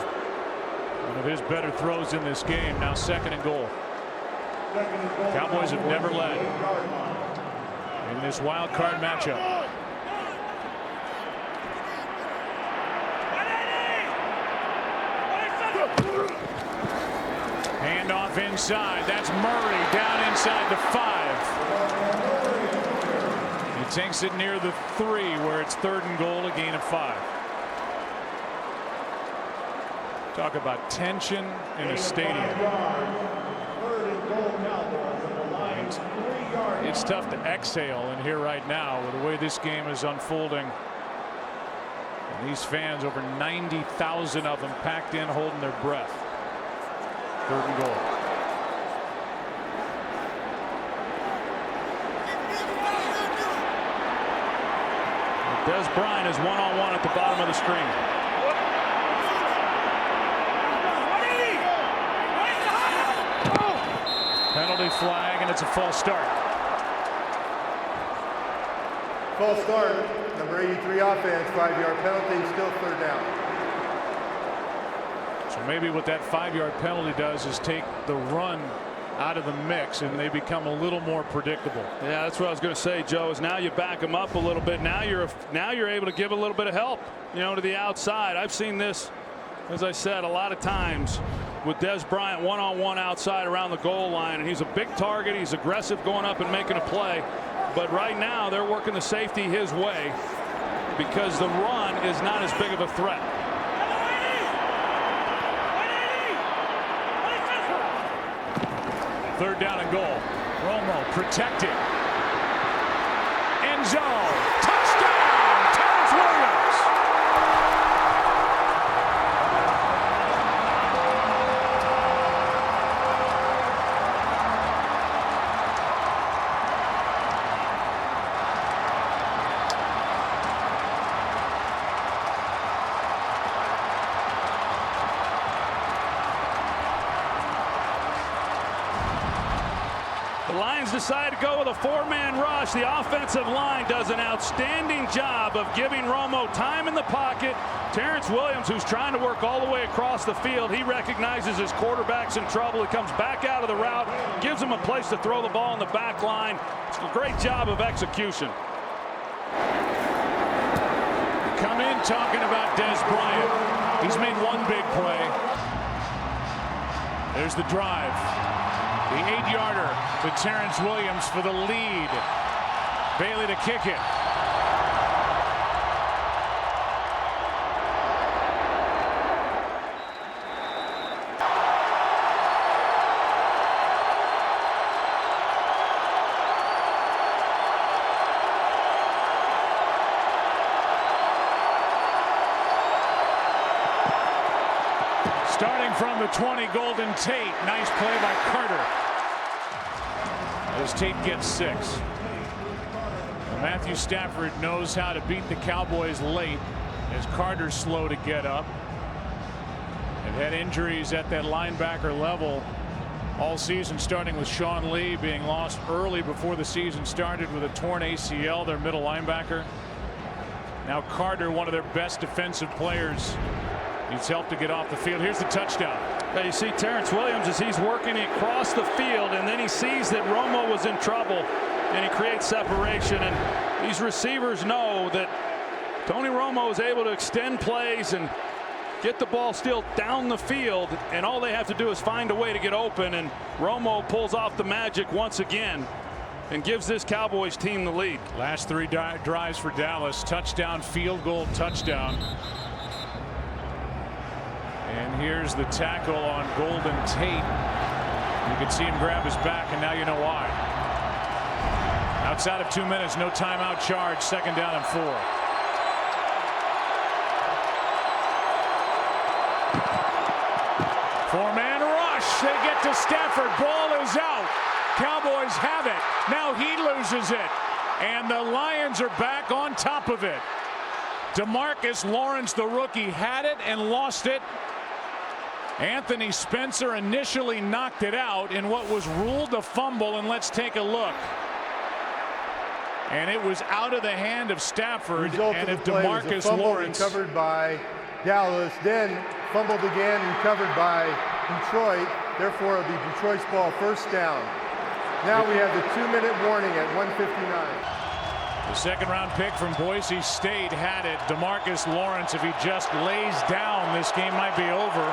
One of his better throws in this game. Now 2nd and goal. Cowboys have never led. in this wild card matchup. Handoff inside. That's Murray down inside the 5. He takes it near the 3 where it's 3rd and goal, a gain of 5. Talk about tension in a stadium. It's tough to exhale in here right now with the way this game is unfolding. And these fans, over 90,000 of them packed in, holding their breath. 3rd and goal. Des Bryant is one-on-one at the bottom of the screen. Penalty flag, and it's a false start. False start. Number 83 offense, 5-yard penalty, still 3rd down. So maybe what that 5-yard penalty does is take the run out of the mix, and they become a little more predictable. Yeah, that's what I was going to say, Joe. Is now you back them up a little bit. Now you're able to give a little bit of help, to the outside. I've seen this, as I said, a lot of times with Des Bryant one-on-one outside around the goal line, and he's a big target. He's aggressive going up and making a play. But right now they're working the safety his way because the run is not as big of a threat. Third down and goal. Romo protected. End zone. Touchdown, Terrence Williams. The Lions decide to go with a 4-man rush. The offensive line does an outstanding job of giving Romo time in the pocket. Terrence Williams, who's trying to work all the way across the field, he recognizes his quarterback's in trouble. He comes back out of the route, gives him a place to throw the ball in the back line. It's a great job of execution. Come in talking about Des Bryant. He's made one big play. There's the drive. The 8-yarder to Terrence Williams for the lead. Bailey to kick it. Starting from the 20, Golden Tate. Nice play by Carter. As Tate gets 6. Matthew Stafford knows how to beat the Cowboys late as Carter's slow to get up. They've had injuries at that linebacker level all season, starting with Sean Lee being lost early before the season started with a torn ACL, their middle linebacker. Now Carter, one of their best defensive players. He's helped to get off the field. Here's the touchdown. Now you see Terrence Williams as he's working across the field, and then he sees that Romo was in trouble, and he creates separation. And these receivers know that Tony Romo is able to extend plays and get the ball still down the field, and all they have to do is find a way to get open, and Romo pulls off the magic once again and gives this Cowboys team the lead. Last 3 drives for Dallas. Touchdown, field goal, touchdown. And here's the tackle on Golden Tate. You can see him grab his back, and now you know why. Outside of 2 minutes, no timeout charge, 2nd down and 4. 4-man rush. They get to Stafford. Ball is out. Cowboys have it. Now he loses it. And the Lions are back on top of it. DeMarcus Lawrence, the rookie, had it and lost it. Anthony Spencer initially knocked it out in what was ruled a fumble, and let's take a look. And it was out of the hand of Stafford, and if DeMarcus Lawrence recovered by Dallas, then fumbled again, recovered by Detroit. Therefore, it'll be Detroit's ball, 1st down. Now we have the 2-minute warning at 1:59. The second-round pick from Boise State had it. DeMarcus Lawrence, if he just lays down, this game might be over.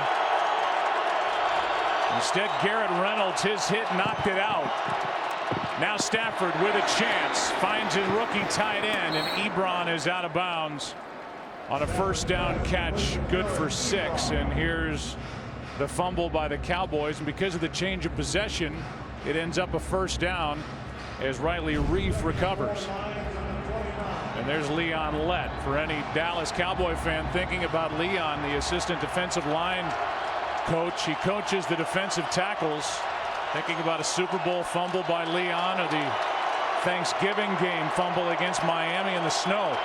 Instead, Garrett Reynolds, his hit knocked it out. Now Stafford with a chance, finds his rookie tight end, and Ebron is out of bounds on a first down catch, good for 6. And here's the fumble by the Cowboys, and because of the change of possession, it ends up a first down as Riley Reef recovers. And there's Leon Lett. For any Dallas Cowboy fan thinking about Leon, the assistant defensive line coach, he coaches the defensive tackles. Thinking about a Super Bowl fumble by Leon, or the Thanksgiving game fumble against Miami in the snow.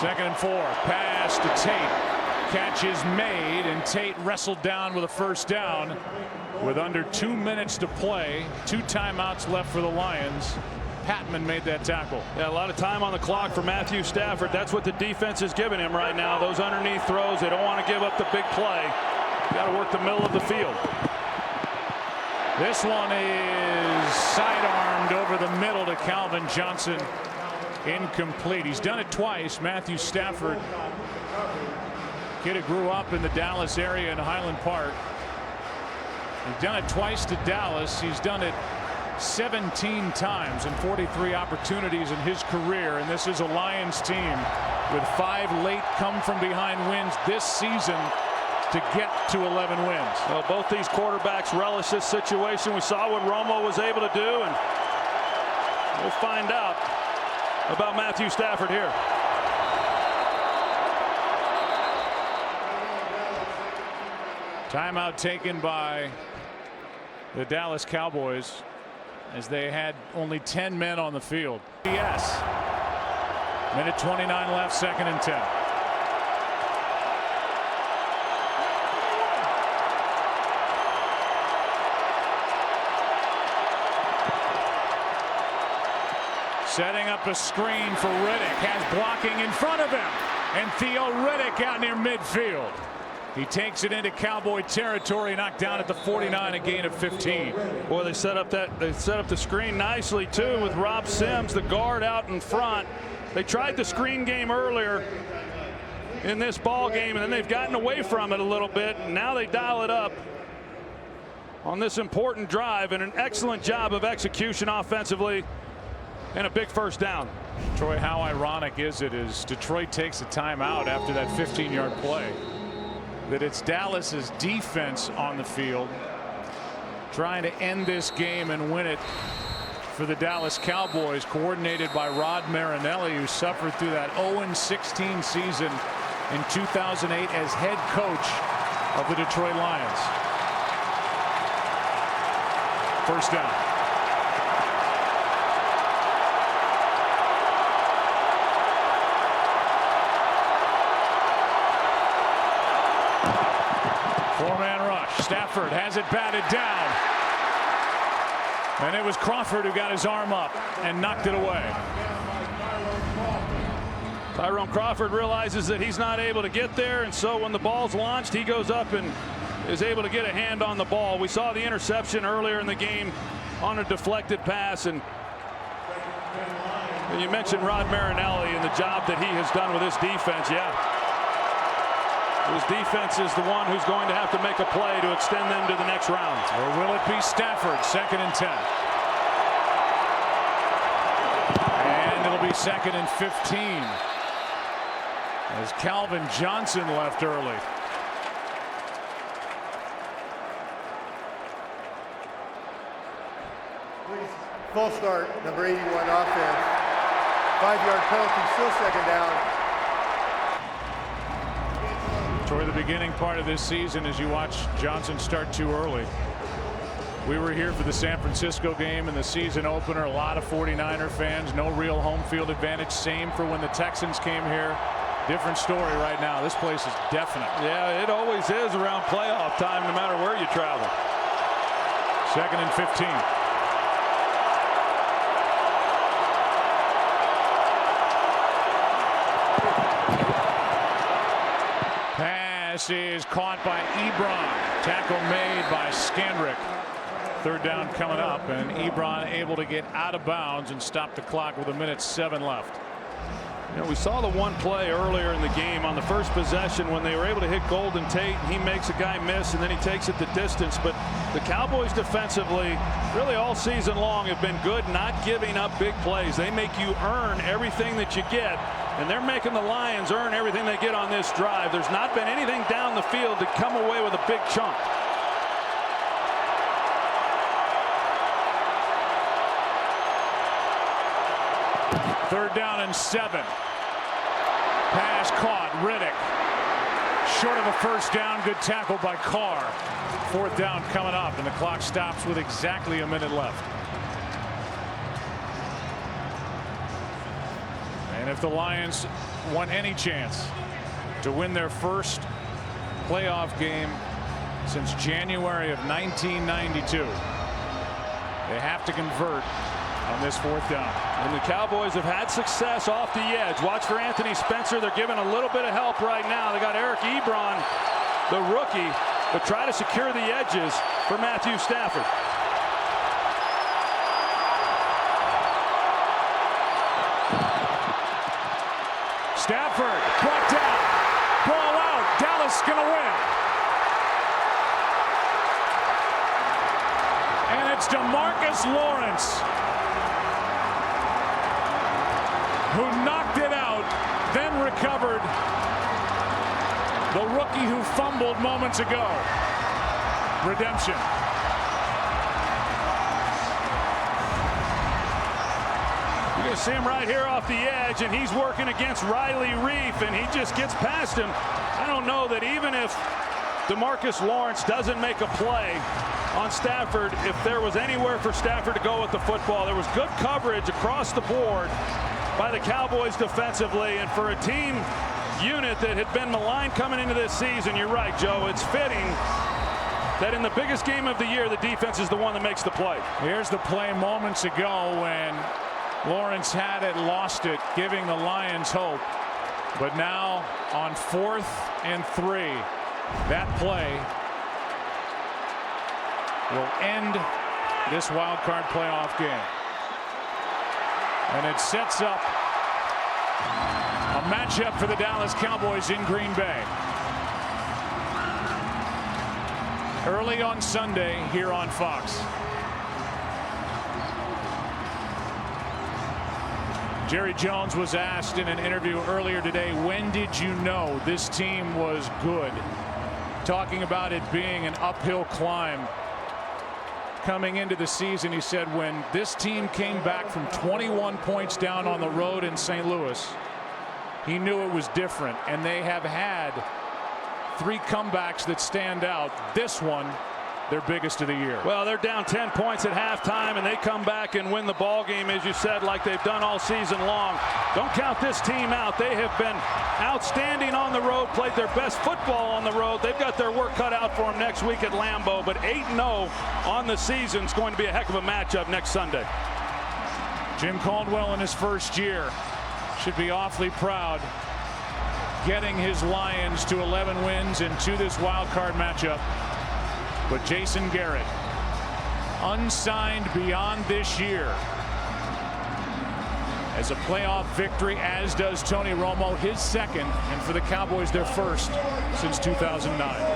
2nd and 4. Pass to Tate. Catch is made, and Tate wrestled down with a first down with under 2 minutes to play. 2 timeouts left for the Lions. Patman made that tackle. Yeah, a lot of time on the clock for Matthew Stafford. That's what the defense is giving him right now. Those underneath throws. They don't want to give up the big play. Got to work the middle of the field. This one is sidearmed over the middle to Calvin Johnson. Incomplete. He's done it twice. Matthew Stafford, kid who grew up in the Dallas area in Highland Park. He's done it twice to Dallas. He's done it 17 times and 43 opportunities in his career. And this is a Lions team with 5 late come from behind wins this season to get to 11 wins. Well, both these quarterbacks relish this situation. We saw what Romo was able to do, and we'll find out about Matthew Stafford here. Timeout taken by the Dallas Cowboys as they had only 10 men on the field. Yes. Minute 29 left, 2nd and 10. Setting up a screen for Riddick, has blocking in front of him, and Theo Riddick out near midfield. He takes it into Cowboy territory, knocked down at the 49, a gain of 15. Boy, they set up the screen nicely too with Rob Sims, the guard out in front. They tried the screen game earlier in this ball game, and then they've gotten away from it a little bit. And now they dial it up on this important drive, and an excellent job of execution offensively. And a big first down. Troy, how ironic is it as Detroit takes a timeout after that 15-yard play, that it's Dallas's defense on the field trying to end this game and win it for the Dallas Cowboys, coordinated by Rod Marinelli, who suffered through that 0-16 season in 2008 as head coach of the Detroit Lions. First down. Four-man rush. Stafford has it batted down. And it was Crawford who got his arm up and knocked it away. Tyrone Crawford realizes that he's not able to get there, and so when the ball's launched, he goes up and is able to get a hand on the ball. We saw the interception earlier in the game on a deflected pass, and you mentioned Rod Marinelli and the job that he has done with his defense. Yeah. His defense is the one who's going to have to make a play to extend them to the next round. Or will it be Stafford? 2nd and 10. And it'll be 2nd and 15 as Calvin Johnson left early. False start, number 81 offense. 5-yard penalty, still 2nd down. Toward the beginning part of this season, as you watch Johnson start too early. We were here for the San Francisco game and the season opener. A lot of 49er fans, no real home field advantage. Same for when the Texans came here. Different story right now. This place is definite. Yeah, it always is around playoff time, no matter where you travel. 2nd and 15. Pass is caught by Ebron. Tackle made by Skandrick. Third down coming up, and Ebron able to get out of bounds and stop the clock with 1:07 left. You know, we saw the one play earlier in the game on the first possession when they were able to hit Golden Tate, and he makes a guy miss, and then he takes it the distance. But the Cowboys defensively, really all season long, have been good not giving up big plays. They make you earn everything that you get, and they're making the Lions earn everything they get on this drive. There's not been anything down the field to come away with a big chunk. Third down and 7. Pass caught. Riddick short of a first down. Good tackle by Carr. Fourth down coming up, and the clock stops with exactly a minute left. And if the Lions want any chance to win their first playoff game since January of 1992, they have to convert on this fourth down. And the Cowboys have had success off the edge. Watch for Anthony Spencer. They're giving a little bit of help right now. They got Eric Ebron, the rookie, but try to secure the edges for Matthew Stafford. Stafford brought down. Ball out. Dallas going to win. And it's DeMarcus Lawrence who knocked it out, then recovered. The rookie who fumbled moments ago. Redemption. You're going to see him right here off the edge, and he's working against Riley Reef, and he just gets past him. I don't know that even if DeMarcus Lawrence doesn't make a play on Stafford, if there was anywhere for Stafford to go with the football. There was good coverage across the board by the Cowboys defensively, and for a team unit that had been maligned coming into this season, you're right, Joe, it's fitting that in the biggest game of the year, the defense is the one that makes the play. Here's the play moments ago when Lawrence had it, lost it, giving the Lions hope. But now on 4th and 3, that play will end this wild card playoff game. And it sets up a matchup for the Dallas Cowboys in Green Bay. Early on Sunday here on Fox. Jerry Jones was asked in an interview earlier today, when did you know this team was good? Talking about it being an uphill climb coming into the season. He said when this team came back from 21 points down on the road in St. Louis, he knew it was different, and they have had 3 comebacks that stand out. This one, their biggest of the year. Well, they're down 10 points at halftime, and they come back and win the ball game, as you said, like they've done all season long. Don't count this team out. They have been outstanding on the road, played their best football on the road. They've got their work cut out for them next week at Lambeau, but 8-0 on the season is going to be a heck of a matchup next Sunday. Jim Caldwell in his first year should be awfully proud, getting his Lions to 11 wins and to this wild card matchup. But Jason Garrett, unsigned beyond this year, as a playoff victory, as does Tony Romo, his second, and for the Cowboys their first since 2009.